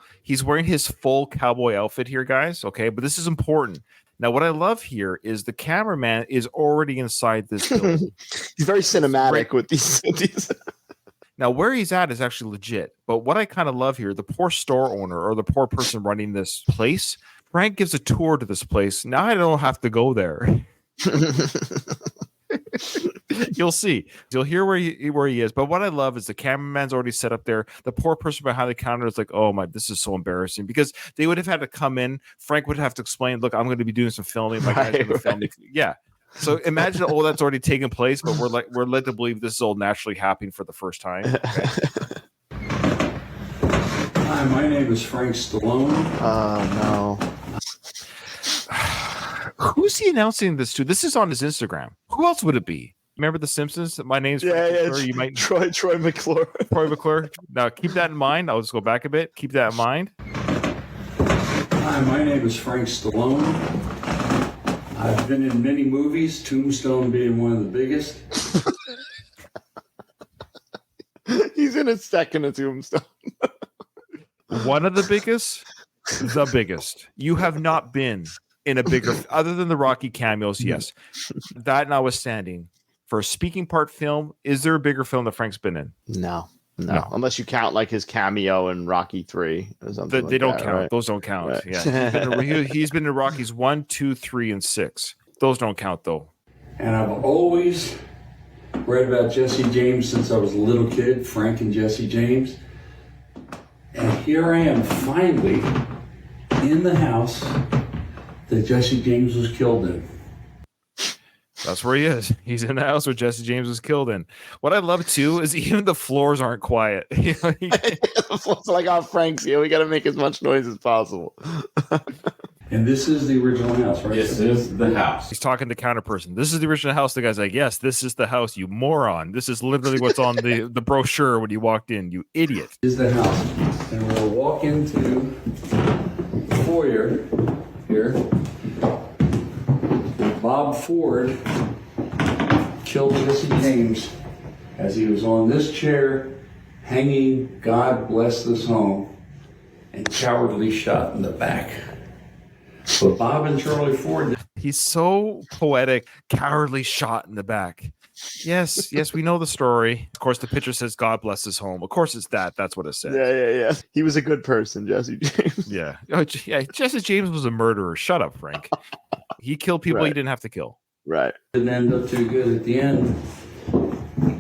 cowboy outfit here, guys. Okay, but this is important. Now, what I love here is the cameraman is already inside this building. He's very cinematic with these. Now, where he's at is actually legit. But what I kind of love here, the poor store owner or the poor person running this place, Frank gives a tour to this place. Now I don't have to go there. You'll see. You'll hear where he is. But what I love is the cameraman's already set up there. The poor person behind the counter is like, oh my, this is so embarrassing, because they would have had to come in. Frank would have to explain, look, I'm going to be doing some filming. My guy's going to film me. Yeah. So imagine all that's already taken place, but we're led to believe this is all naturally happening for the first time. Okay? Hi, my name is Frank Stallone. Oh no. Who's he announcing this to? This is on his Instagram. Who else would it be? Remember The Simpsons? My name's Frank McClure. You might Troy McClure. Troy McClure. Now keep that in mind. I'll just go back a bit. Keep that in mind. Hi, my name is Frank Stallone. I've been in many movies, Tombstone being one of the biggest. He's in his second Tombstone. One of the biggest? The biggest. You have not been in a bigger, other than the Rocky cameos, yes. That notwithstanding, for a speaking part film, is there a bigger film that Frank's been in? No. Unless you count like his cameo in Rocky 3 or something. They don't that, count. Right? Those don't count. Right. Yeah, he's been in Rockies 1, 2, 3, and 6. Those don't count though. And I've always read about Jesse James since I was a little kid, Frank and Jesse James. And here I am finally in the house that Jesse James was killed in. That's where he is. He's in the house where Jesse James was killed in. What I love too is even the floors aren't quiet. It's like, oh, Frank's here. We got to make as much noise as possible. And this is the original house, right? This is the house. He's talking to counterperson. This is the original house. The guy's like, yes, this is the house, you moron. This is literally what's on the brochure when you walked in, you idiot. This is the house. And we'll walk into the foyer here. Bob Ford killed Jesse James as he was on this chair hanging, God bless this home, and cowardly shot in the back. But Bob and Charlie Ford. He's so poetic, cowardly shot in the back. Yes, we know the story. Of course, the picture says, God bless his home. Of course, it's that. That's what it says. Yeah. He was a good person, Jesse James. Yeah. Jesse James was a murderer. Shut up, Frank. He killed people he didn't have to kill. Right. Didn't end up too good at the end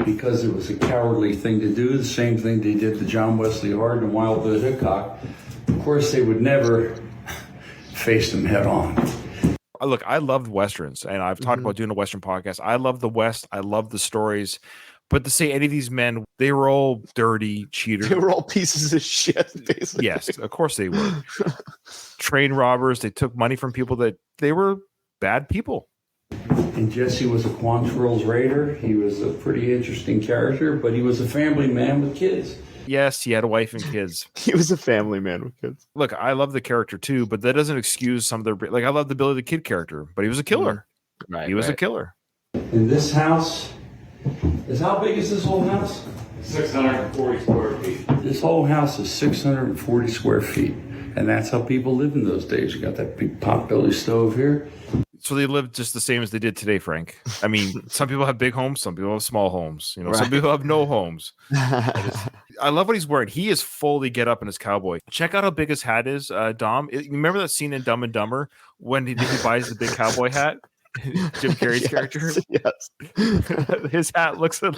because it was a cowardly thing to do. The same thing they did to John Wesley Hardin and Wild Bill Hickok. Of course, they would never face them head on. Look, I loved Westerns, and I've talked about doing a Western podcast. I love the West. I love the stories. But to say any of these men, they were all dirty cheaters. They were all pieces of shit, basically. Yes, of course they were. Train robbers. They took money from people that they were bad people. And Jesse was a Quantrill's Raider. He was a pretty interesting character, but he was a family man with kids. Yes, he had a wife and kids. He was a family man with kids. Look, I love the character too, but that doesn't excuse some of their, like, I love the Billy the Kid character, but he was a killer. Right. He was a killer. And this house is, how big is this whole house? 640 square feet. This whole house is 640 square feet. And that's how people lived in those days. You got that big potbelly stove here. So they lived just the same as they did today, Frank. I mean, some people have big homes, some people have small homes. You know, some people have no homes. I love what he's wearing. He is fully get up in his cowboy. Check out how big his hat is, Dom. You remember that scene in Dumb and Dumber when he buys the big cowboy hat? Jim Carrey's character. Yes. His hat looks like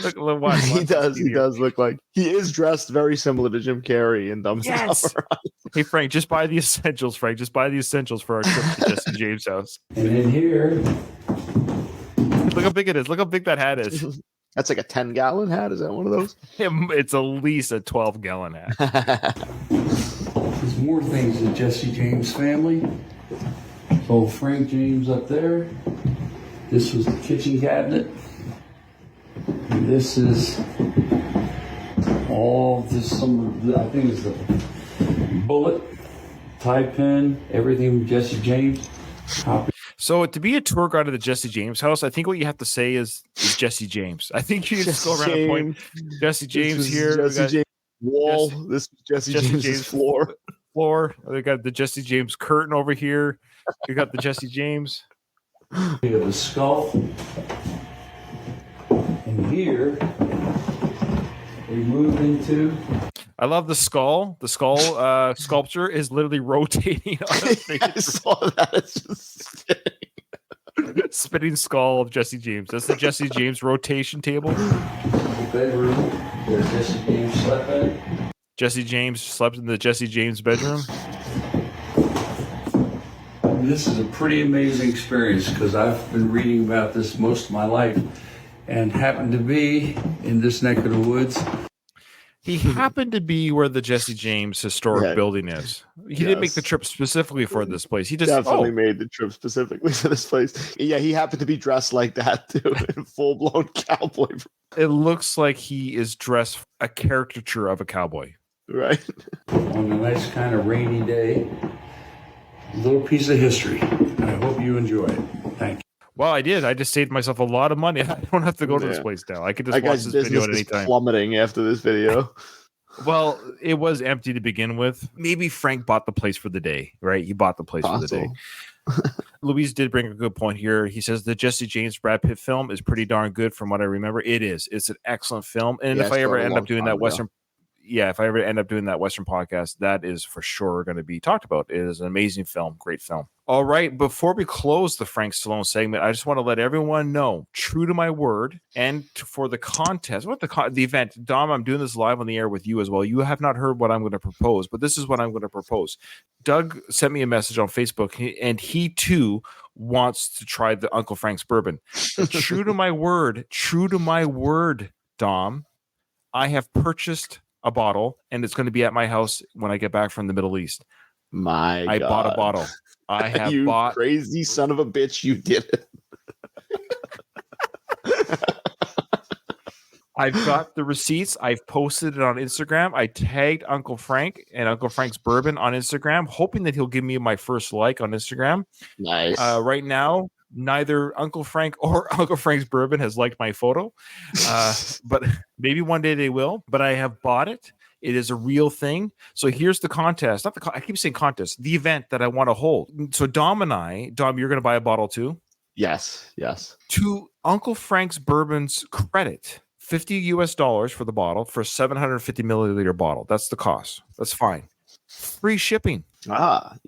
He does look like he is dressed very similar to Jim Carrey in Dumb and Dumber. Hey Frank, just buy the essentials, Frank. Just buy the essentials for our trip to Jesse James' house. And in here, look how big it is. Look how big that hat is. That's like a 10-gallon hat. Is that one of those? It's at least a 12-gallon hat. there's more things in Jesse James' family. Old Frank James up there. This was the kitchen cabinet. And this is all this. I think it's the bullet, tie pin, everything with Jesse James. So to be a tour guide of the Jesse James house, I think what you have to say is Jesse James. I think you just go around and point Jesse James here. Jesse James wall. This is Jesse James' floor. floor. They got the Jesse James curtain over here. You got the Jesse James. We have a skull. And here we move into. I love the skull. The skull sculpture is literally rotating on its face. I saw that. It's just Spinning skull of Jesse James. That's the Jesse James rotation table. The bedroom where Jesse James slept in. Jesse James slept in the Jesse James bedroom. This is a pretty amazing experience because I've been reading about this most of my life and happened to be in this neck of the woods. He happened to be where the Jesse James historic building is. He didn't make the trip specifically for this place. He just definitely made the trip specifically for this place. Yeah, he happened to be dressed like that too, in full-blown cowboy. It looks like he is dressed a caricature of a cowboy. Right. On a nice kind of rainy day, a little piece of history. I hope you enjoy it. Thank you. Well, I did. I just saved myself a lot of money. I don't have to go to this place now. I could just watch this video at any time. Plummeting after this video. Well, it was empty to begin with. Maybe Frank bought the place for the day, right? He bought the place for the day. Louise did bring a good point here. He says the Jesse James Brad Pitt film is pretty darn good from what I remember. It is. It's an excellent film. And if I ever end up doing that Western podcast, that is for sure going to be talked about. It is an amazing film, great film. All right, before we close the Frank Stallone segment, I just want to let everyone know, true to my word, and for the contest, the event, Dom, I'm doing this live on the air with you as well. You have not heard what I'm going to propose, but this is what I'm going to propose. Doug sent me a message on Facebook, and he too wants to try the Uncle Frank's bourbon. True to my word, Dom, I have purchased a bottle, and it's going to be at my house when I get back from the Middle East. I bought a bottle. I have bought. Crazy son of a bitch! You did it. I've got the receipts. I've posted it on Instagram. I tagged Uncle Frank and Uncle Frank's bourbon on Instagram, hoping that he'll give me my first like on Instagram. Nice. Right now, neither Uncle Frank or Uncle Frank's bourbon has liked my photo, but maybe one day they will. But I have bought it. It is a real thing. So here's the contest. I keep saying contest. The event that I want to hold. So Dom, you're going to buy a bottle too? Yes. To Uncle Frank's bourbon's credit, $50 for the bottle for a 750 milliliter bottle. That's the cost. That's fine. Free shipping. You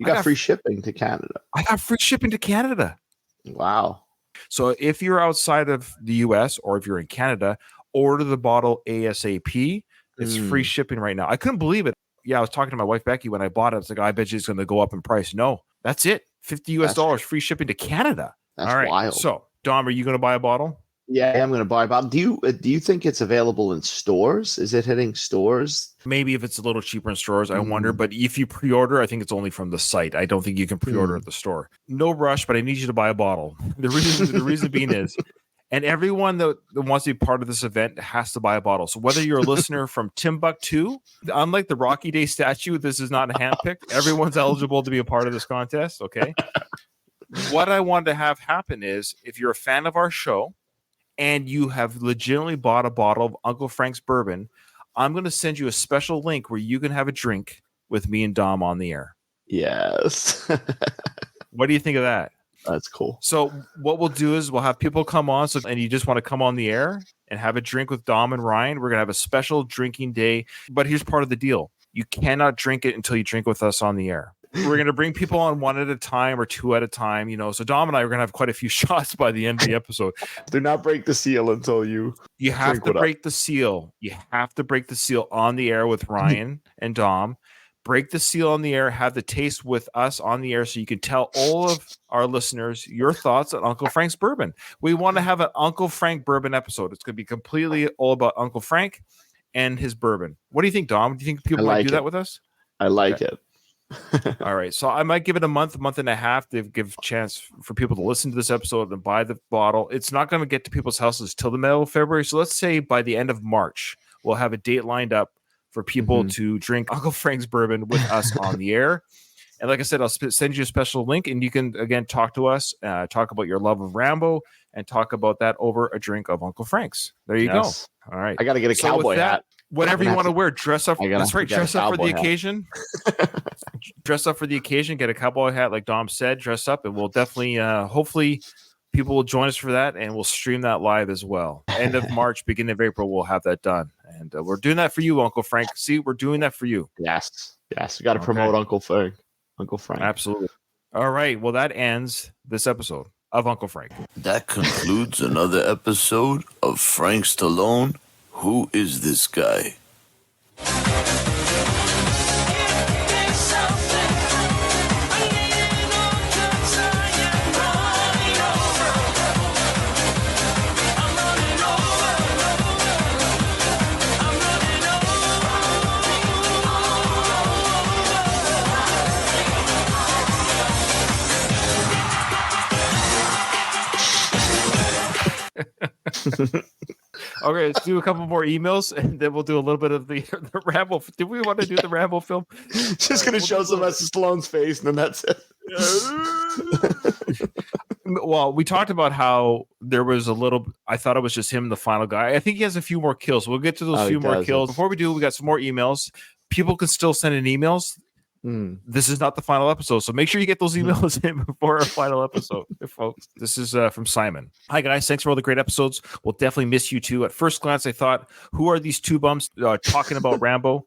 got free shipping to Canada. I got free shipping to Canada. Wow. So if you're outside of the US or if you're in Canada, order the bottle ASAP. It's free shipping right now. I couldn't believe it. Yeah, I was talking to my wife, Becky, when I bought it. I was like, I bet you it's going to go up in price. No, that's it. $50 free shipping to Canada. That's all right. wild. So, Dom, are you going to buy a bottle? Yeah, I'm going to buy a bottle. Do you think it's available in stores? Is it hitting stores? Maybe if it's a little cheaper in stores, I wonder. But if you pre-order, I think it's only from the site. I don't think you can pre-order at the store. No rush, but I need you to buy a bottle. The reason being is, and everyone that wants to be part of this event has to buy a bottle. So whether you're a listener from Timbuktu, unlike the Rocky Day statue, this is not handpicked. Everyone's eligible to be a part of this contest, okay? What I want to have happen is, if you're a fan of our show and you have legitimately bought a bottle of Uncle Frank's bourbon, I'm going to send you a special link where you can have a drink with me and Dom on the air. Yes. What do you think of that? That's cool. So what we'll do is we'll have people come on. And you just want to come on the air and have a drink with Dom and Ryan. We're going to have a special drinking day. But here's part of the deal. You cannot drink it until you drink with us on the air. We're going to bring people on one at a time or two at a time. So Dom and I are going to have quite a few shots by the end of the episode. Do not break the seal until you have to break the seal. You have to break the seal on the air with Ryan and Dom. Break the seal on the air, have the taste with us on the air so you can tell all of our listeners your thoughts on Uncle Frank's bourbon. We want to have an Uncle Frank bourbon episode. It's going to be completely all about Uncle Frank and his bourbon. What do you think, Dom? Do you think people might do that with us? I like it. All right. So I might give it a month and a half to give a chance for people to listen to this episode and buy the bottle. It's not going to get to people's houses till the middle of February. So let's say by the end of March, we'll have a date lined up for people to drink Uncle Frank's bourbon with us on the air. And like I said, I'll send you a special link, and you can, again, talk to us, talk about your love of Rambo, and talk about that over a drink of Uncle Frank's. There you go. All right. I got to get a cowboy hat. Whatever you want to wear, dress up. That's right. Dress up for the occasion. Dress up for the occasion. Get a cowboy hat, like Dom said. Dress up, and we'll definitely, hopefully, people will join us for that, and we'll stream that live as well. End of March, beginning of April, we'll have that done, and we're doing that for you, Uncle Frank. See, we're doing that for you. Yes. We got to promote Uncle Frank. Absolutely. All right. Well, that ends this episode of Uncle Frank. That concludes another episode of Frank Stallone. Who is this guy? Okay, let's do a couple more emails, and then we'll do a little bit of the Rambo. Do we want to do the Rambo film? Just gonna show Sylvester Stallone's face, and then that's it. Well, we talked about how there was a little. I thought it was just him, the final guy. I think he has a few more kills. We'll get to those few more kills. Before we do, we got some more emails. People can still send in emails. This is not the final episode, so make sure you get those emails in before our final episode, folks. This is from Simon. Hi guys, thanks for all the great episodes. We'll definitely miss you too. At first glance, I thought, who are these two bums talking about Rambo?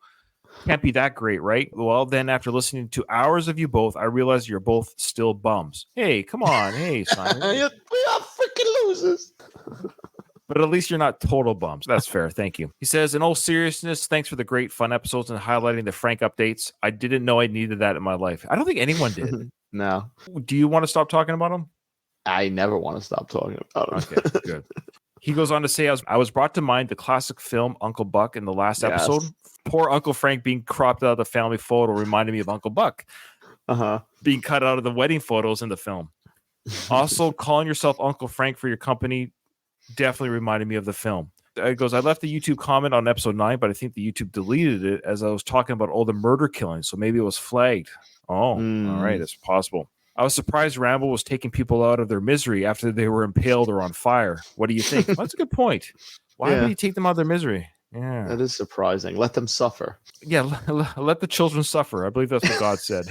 Can't be that great, right? Well, then after listening to hours of you both, I realized you're both still bums. Hey, come on, hey Simon. We are freaking losers. But at least you're not total bums. That's fair. Thank you. He says, in all seriousness, thanks for the great fun episodes and highlighting the Frank updates. I didn't know I needed that in my life. I don't think anyone did. No. Do you want to stop talking about him? I never want to stop talking about him. Okay, good. He goes on to say, I was brought to mind the classic film Uncle Buck in the last episode. Poor Uncle Frank being cropped out of the family photo reminded me of Uncle Buck being cut out of the wedding photos in the film. Also, calling yourself Uncle Frank for your company definitely reminded me of the film. It goes, I left the YouTube comment on episode 9, but I think the YouTube deleted it as I was talking about all the murder killings, so maybe it was flagged. All right, it's possible. I was surprised Rambo was taking people out of their misery after they were impaled or on fire. What do you think? That's a good point. Why would he take them out of their misery? Yeah, that is surprising. Let them suffer. Yeah, let the children suffer. I believe that's what God said.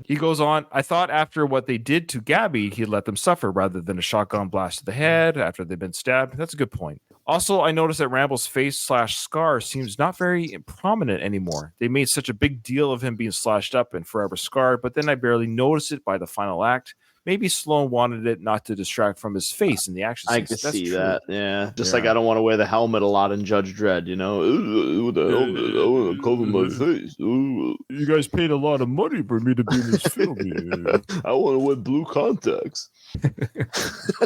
He goes on, I thought after what they did to Gabby, he'd let them suffer rather than a shotgun blast to the head after they've been stabbed. That's a good point. Also, I noticed that Rambo's face/scar seems not very prominent anymore. They made such a big deal of him being slashed up and forever scarred, but then I barely noticed it by the final act. Maybe Stallone wanted it not to distract from his face in the action scenes. I can see that, yeah. Just like I don't want to wear the helmet a lot in Judge Dredd, you know? Ooh, the helmet, I want to cover my face. Ooh. You guys paid a lot of money for me to be in this film. I want to wear blue contacts.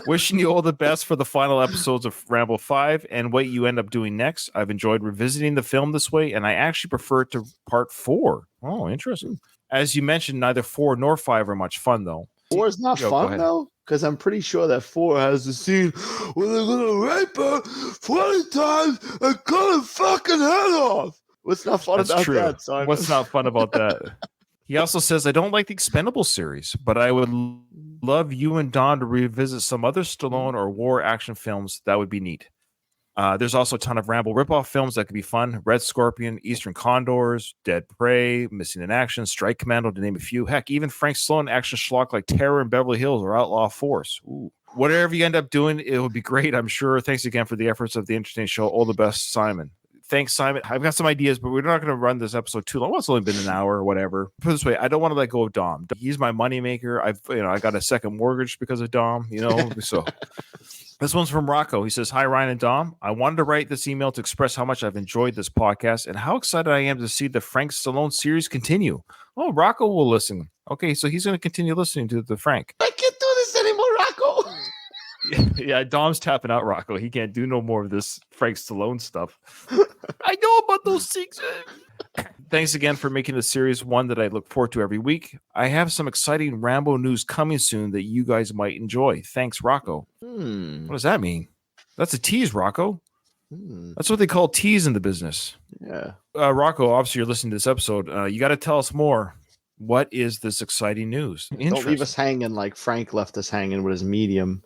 Wishing you all the best for the final episodes of Rambo 5 and what you end up doing next. I've enjoyed revisiting the film this way, and I actually prefer it to part 4. Oh, interesting. As you mentioned, neither 4 nor 5 are much fun, though. 4 is not fun, though, because I'm pretty sure that 4 has the scene where they're going to rape her 20 times and cut her fucking head off. What's not fun about that, Simon? What's not fun about that? He also says, I don't like the Expendables series, but I would love you and Don to revisit some other Stallone or war action films. That would be neat. There's also a ton of Rambo ripoff films that could be fun. Red Scorpion, Eastern Condors, Dead Prey, Missing in Action, Strike Commando, to name a few. Heck, even Frank Stallone action schlock like Terror in Beverly Hills or Outlaw Force. Ooh. Whatever you end up doing, it would be great, I'm sure. Thanks again for the efforts of the entertaining show. All the best, Simon. Thanks, Simon. I've got some ideas, but we're not going to run this episode too long. Well, it's only been an hour or whatever. Put it this way, I don't want to let go of Dom. He's my moneymaker. I got a second mortgage because of Dom, so... This one's from Rocco. He says, hi, Ryan and Dom. I wanted to write this email to express how much I've enjoyed this podcast and how excited I am to see the Frank Stallone series continue. Oh, Rocco will listen. Okay, so he's going to continue listening to the Frank. I can't do this anymore, Rocco. Yeah, Dom's tapping out Rocco. He can't do no more of this Frank Stallone stuff. I know about those things. Thanks again for making the series one that I look forward to every week. I have some exciting Rambo news coming soon that you guys might enjoy. Thanks, Rocco. What does that mean? That's a tease, Rocco. That's what they call tease in the business. Yeah. Rocco, obviously you're listening to this episode. You got to tell us more. What is this exciting news? Don't leave us hanging like Frank left us hanging with his Medium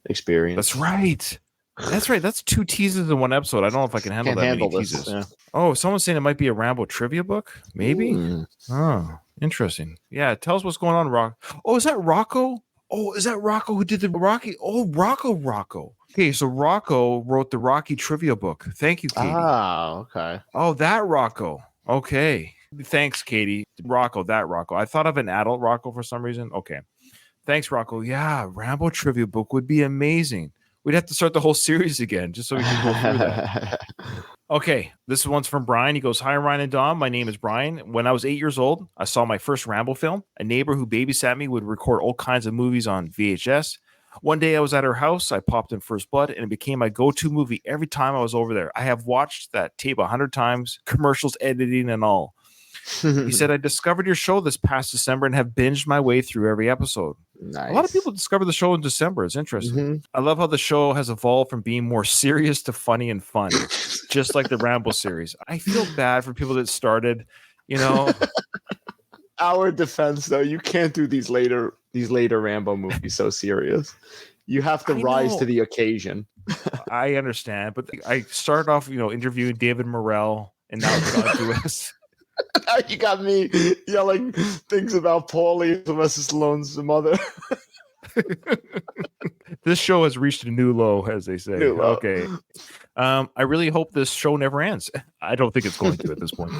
experience. That's right. That's right. That's 2 teases in one episode. I don't know if I can handle Can't that handle many this. teases. Yeah. Oh, someone's saying it might be a Rambo trivia book. Maybe. Mm. Oh, interesting. Yeah, tell us what's going on, Rock. Oh, is that Rocco? Oh, is that Rocco who did the Rocky? Oh, Rocco. Okay, so Rocco wrote the Rocky trivia book. Thank you, Katie. Ah, okay. Oh, that Rocco. Okay. Thanks, Katie. Rocco, that Rocco. I thought of an adult Rocco for some reason. Okay. Thanks, Rocco. Yeah, Rambo trivia book would be amazing. We'd have to start the whole series again just so we can go through that. Okay, this one's from Brian. He goes, "Hi, Ryan and Dom. My name is Brian. When I was 8 years old, I saw my first Rambo film. A neighbor who babysat me would record all kinds of movies on VHS. One day I was at her house. I popped in First Blood, and it became my go-to movie every time I was over there. I have watched that tape 100 times, commercials, editing, and all." He said, "I discovered your show this past December and have binged my way through every episode." Nice. A lot of people discover the show in December. It's interesting. Mm-hmm. I love how the show has evolved from being more serious to funny and fun, just like the Rambo series. I feel bad for people that started, Our defense, though, you can't do these later Rambo movies so serious. You have to rise to the occasion. I understand, but I started off, interviewing David Morrell, and now it's gone through us. You got me yelling things about Paulie, Sylvester Stallone's mother. This show has reached a new low, as they say. New low. Okay. I really hope this show never ends. I don't think it's going to at this point.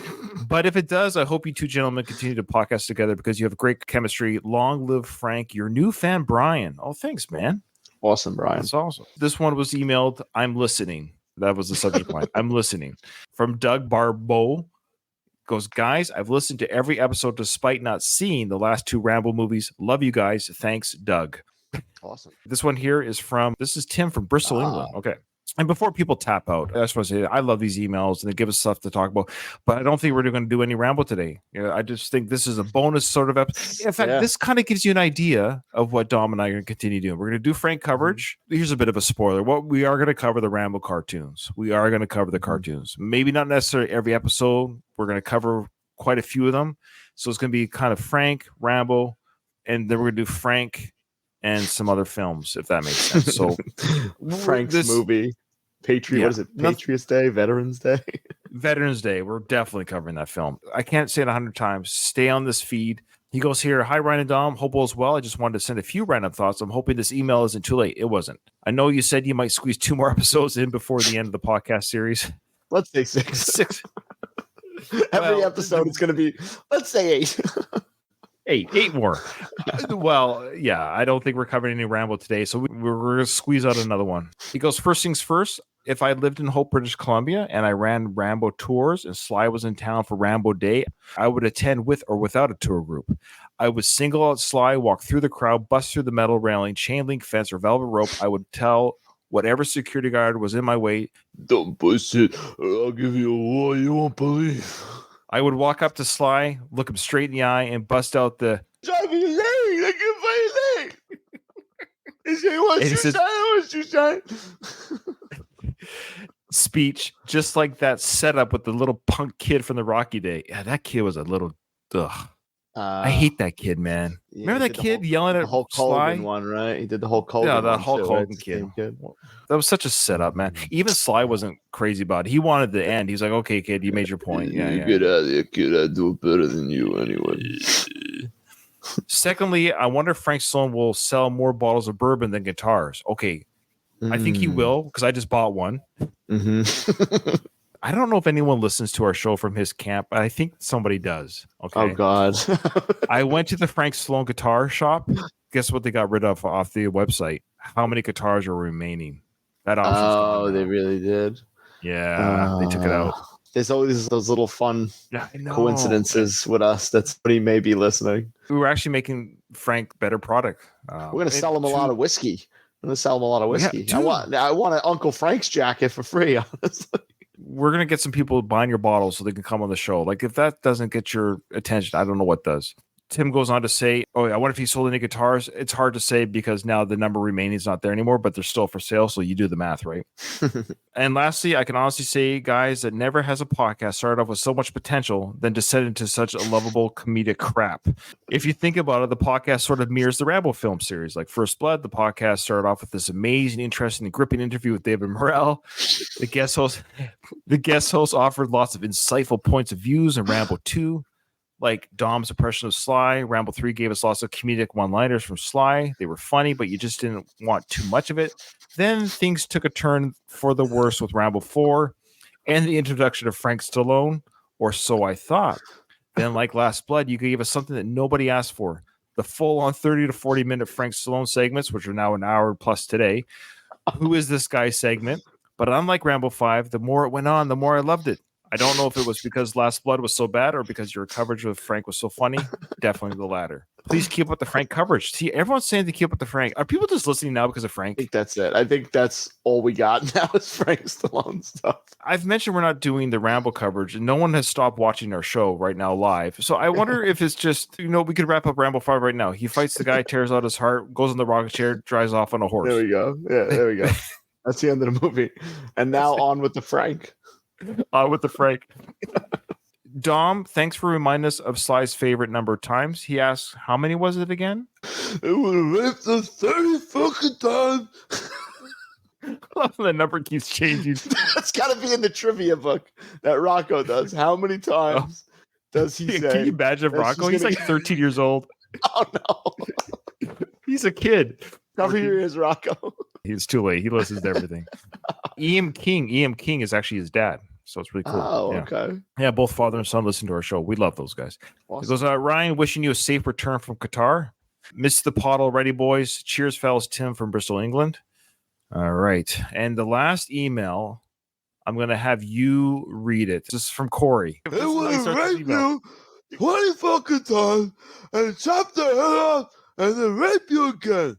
But if it does, I hope you two gentlemen continue to podcast together because you have great chemistry. Long live Frank, your new fan, Brian. Oh, thanks, man. Awesome, Brian. That's awesome. This one was emailed, "I'm listening." That was the subject line. "I'm listening." From Doug Barbeau. Goes, "Guys, I've listened to every episode despite not seeing the last 2 Rambo movies. Love you guys. Thanks, Doug." Awesome. This one here is this is Tim from Bristol, England. Okay. And before people tap out, I just want to say I love these emails and they give us stuff to talk about, but I don't think we're going to do any Rambo today. I just think this is a bonus sort of episode. In fact, this kind of gives you an idea of what Dom and I are going to continue doing. We're going to do Frank coverage. Here's a bit of a spoiler. What we are going to cover the Rambo cartoons. We are going to cover the cartoons. Maybe not necessarily every episode. We're going to cover quite a few of them. So it's going to be kind of Frank, Rambo, and then we're going to do Frank and some other films, if that makes sense. So Frank's movie. What is it? Patriots Day, Veterans Day. Veterans Day. We're definitely covering that film. I can't say it 100 times. Stay on this feed. He goes here, "Hi, Ryan and Dom. Hope all is well. I just wanted to send a few random thoughts. I'm hoping this email isn't too late." It wasn't. I know you said you might squeeze 2 more episodes in before the end of the podcast series. Let's say 6. 6. Every episode is going to be, let's say 8. 8 more. Well, yeah, I don't think we're covering any Rambo today, so we're going to squeeze out another one. He goes, "First things first, if I lived in Hope, British Columbia, and I ran Rambo tours and Sly was in town for Rambo Day, I would attend with or without a tour group. I would single out Sly, walk through the crowd, bust through the metal railing, chain link fence, or velvet rope. I would tell whatever security guard was in my way, 'Don't push it, or I'll give you a war you won't believe.' I would walk up to Sly, look him straight in the eye, and bust out the Driving your leg. I can find your leg. He said, "What's you shine? speech, just like that setup with the little punk kid from the Rocky Day. Yeah, that kid was a little. Ugh. I hate that kid, man. Remember that kid yelling at Hulk Sly? Hogan one, right? He did the Hulk Hogan. Yeah, the one Hulk too, Hogan right? kid. Kid. That was such a setup, man. Even Sly wasn't crazy about it. He wanted the end. He's like, "Okay, kid, you made your point." Yeah. Get out of there, kid. I do it better than you anyway. Secondly, I wonder if Frank Stallone will sell more bottles of bourbon than guitars. Okay, I think he will because I just bought one. Mm-hmm. I don't know if anyone listens to our show from his camp, but I think somebody does. Okay. Oh God. I went to the Frank Stallone guitar shop. Guess what they got rid of off the website? How many guitars are remaining? That option's gone they now. really did. Yeah, they took it out. There's always those little fun Yeah, I know. coincidences with us. That's what he may be listening. We were actually making Frank better product. We're gonna sell him a lot of whiskey. I'm gonna sell him a lot of whiskey. I want an Uncle Frank's jacket for free. Honestly. We're gonna get some people buying your bottles so they can come on the show. Like if that doesn't get your attention, I don't know what does. Tim goes on to say, oh, I wonder if he sold any guitars. It's hard to say because now the number remaining is not there anymore, but they're still for sale. So you do the math, right? And lastly, I can honestly say, guys, that never has a podcast started off with so much potential than descend into such a lovable comedic crap. If you think about it, the podcast sort of mirrors the Rambo film series. Like First Blood, the podcast started off with this amazing, interesting, and gripping interview with David Morrell. The guest host offered lots of insightful points of views in Rambo 2. Like Dom's impression of Sly. Rambo 3 gave us lots of comedic one-liners from Sly. They were funny, but you just didn't want too much of it. Then things took a turn for the worse with Rambo 4 and the introduction of Frank Stallone, or so I thought. Then, like Last Blood, you gave us something that nobody asked for. The full-on 30 to 40-minute Frank Stallone segments, which are now an hour plus today. Who is this guy segment? But unlike Rambo 5, the more it went on, the more I loved it. I don't know if it was because Last Blood was so bad or because your coverage with Frank was so funny. Definitely the latter. Please keep up the Frank coverage. See, everyone's saying to keep up the Frank. Are people just listening now because of Frank? I think that's it. I think that's all we got now is Frank Stallone stuff. I've mentioned we're not doing the Rambo coverage, and no one has stopped watching our show right now live. So I wonder if it's just, we could wrap up Rambo 5 right now. He fights the guy, tears out his heart, goes in the rocket chair, drives off on a horse. There we go. Yeah, there we go. That's the end of the movie. And now on with the Frank. Dom, thanks for reminding us of Sly's favorite number of times. He asks, how many was it again? It was raped us 30 fucking times. The number keeps changing. That's got to be in the trivia book that Rocco does. How many times does he say? Can you imagine Rocco? He's like 13 years old. Oh, no. He's a kid. Cover your ears, Rocco. He's too late. He listens to everything. E.M. King is actually his dad. So it's really cool. Oh, yeah. Okay. Yeah, both father and son listen to our show. We love those guys. Awesome. It goes, Ryan, wishing you a safe return from Qatar. Missed the pot already, boys. Cheers, fellas. Tim from Bristol, England. All right. And the last email, I'm going to have you read it. This is from Corey. They would have raped you 20 fucking times and chopped their head off and then rape you again.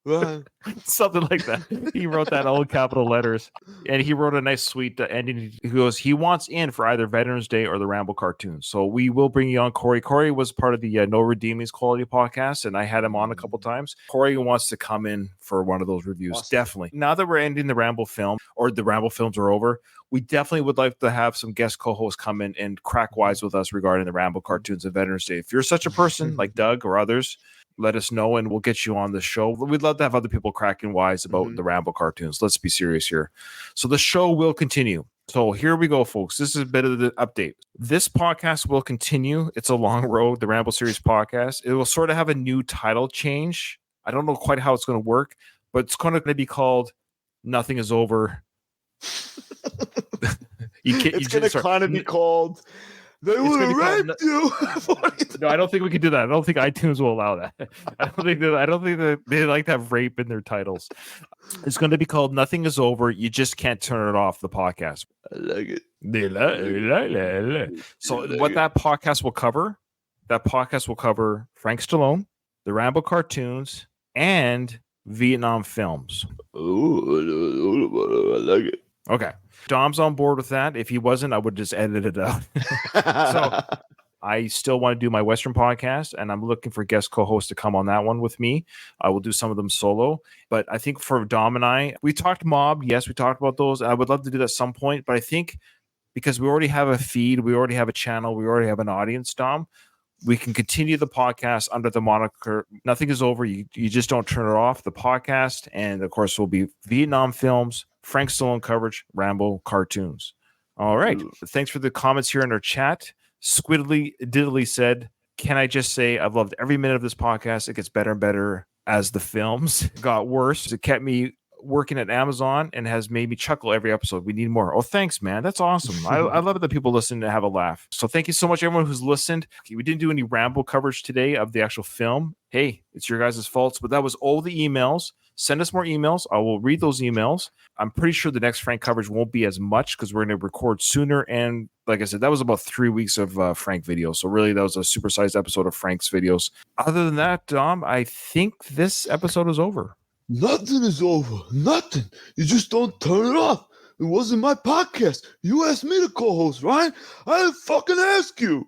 Right. Something like that. He wrote that all in capital letters, and he wrote a nice sweet ending. He goes, he wants in for either Veterans Day or the Rambo cartoons. So we will bring you on, Corey. Corey was part of the No Redeemings Quality podcast, and I had him on a couple times. Corey wants to come in for one of those reviews. Awesome. Definitely. Now that we're ending the Rambo film, or the Rambo films are over, we definitely would like to have some guest co-hosts come in and crack wise with us regarding the Rambo cartoons and Veterans Day. If you're such a person like Doug or others, let us know and we'll get you on the show. We'd love to have other people cracking wise about the Rambo cartoons. Let's be serious here. So the show will continue. So here we go, folks. This is a bit of the update. This podcast will continue. It's a long road, the Rambo series podcast. It will sort of have a new title change. I don't know quite how it's going to work, but it's going to be called Nothing Is Over. It's going to kind of be called... They would have raped you. No, I don't think we can do that. I don't think iTunes will allow that. I don't think that they like to have rape in their titles. It's going to be called Nothing Is Over. You just can't turn it off. The podcast. I like it. So what that podcast will cover? That podcast will cover Frank Stallone, the Rambo cartoons, and Vietnam films. Ooh, I like it. Okay. Dom's on board with that. If he wasn't, I would just edit it out. So I still want to do my Western podcast, and I'm looking for guest co-hosts to come on that one with me. I will do some of them solo. But I think for Dom and I, we talked mob. Yes, we talked about those. I would love to do that at some point. But I think because we already have a feed, we already have a channel, we already have an audience, Dom, we can continue the podcast under the moniker Nothing Is Over. You just don't turn it off. The podcast, and of course, will be Vietnam films, Frank Stallone coverage, Rambo cartoons. All right. Thanks for the comments here in our chat. Squiddly Diddly said, can I just say I've loved every minute of this podcast. It gets better and better as the films got worse. It kept me working at Amazon and has made me chuckle every episode. We need more. Oh, thanks, man. That's awesome. I love it that people listen to have a laugh. So thank you so much, everyone who's listened. We didn't do any Rambo coverage today of the actual film. Hey, it's your guys' faults, but that was all the emails. Send us more emails. I will read those emails. I'm pretty sure the next Frank coverage won't be as much because we're going to record sooner. And like I said, that was about 3 weeks of Frank videos. So really, that was a supersized episode of Frank's videos. Other than that, Dom, I think this episode is over. Nothing is over. Nothing. You just don't turn it off. It wasn't my podcast. You asked me to co-host, right? I didn't fucking ask you.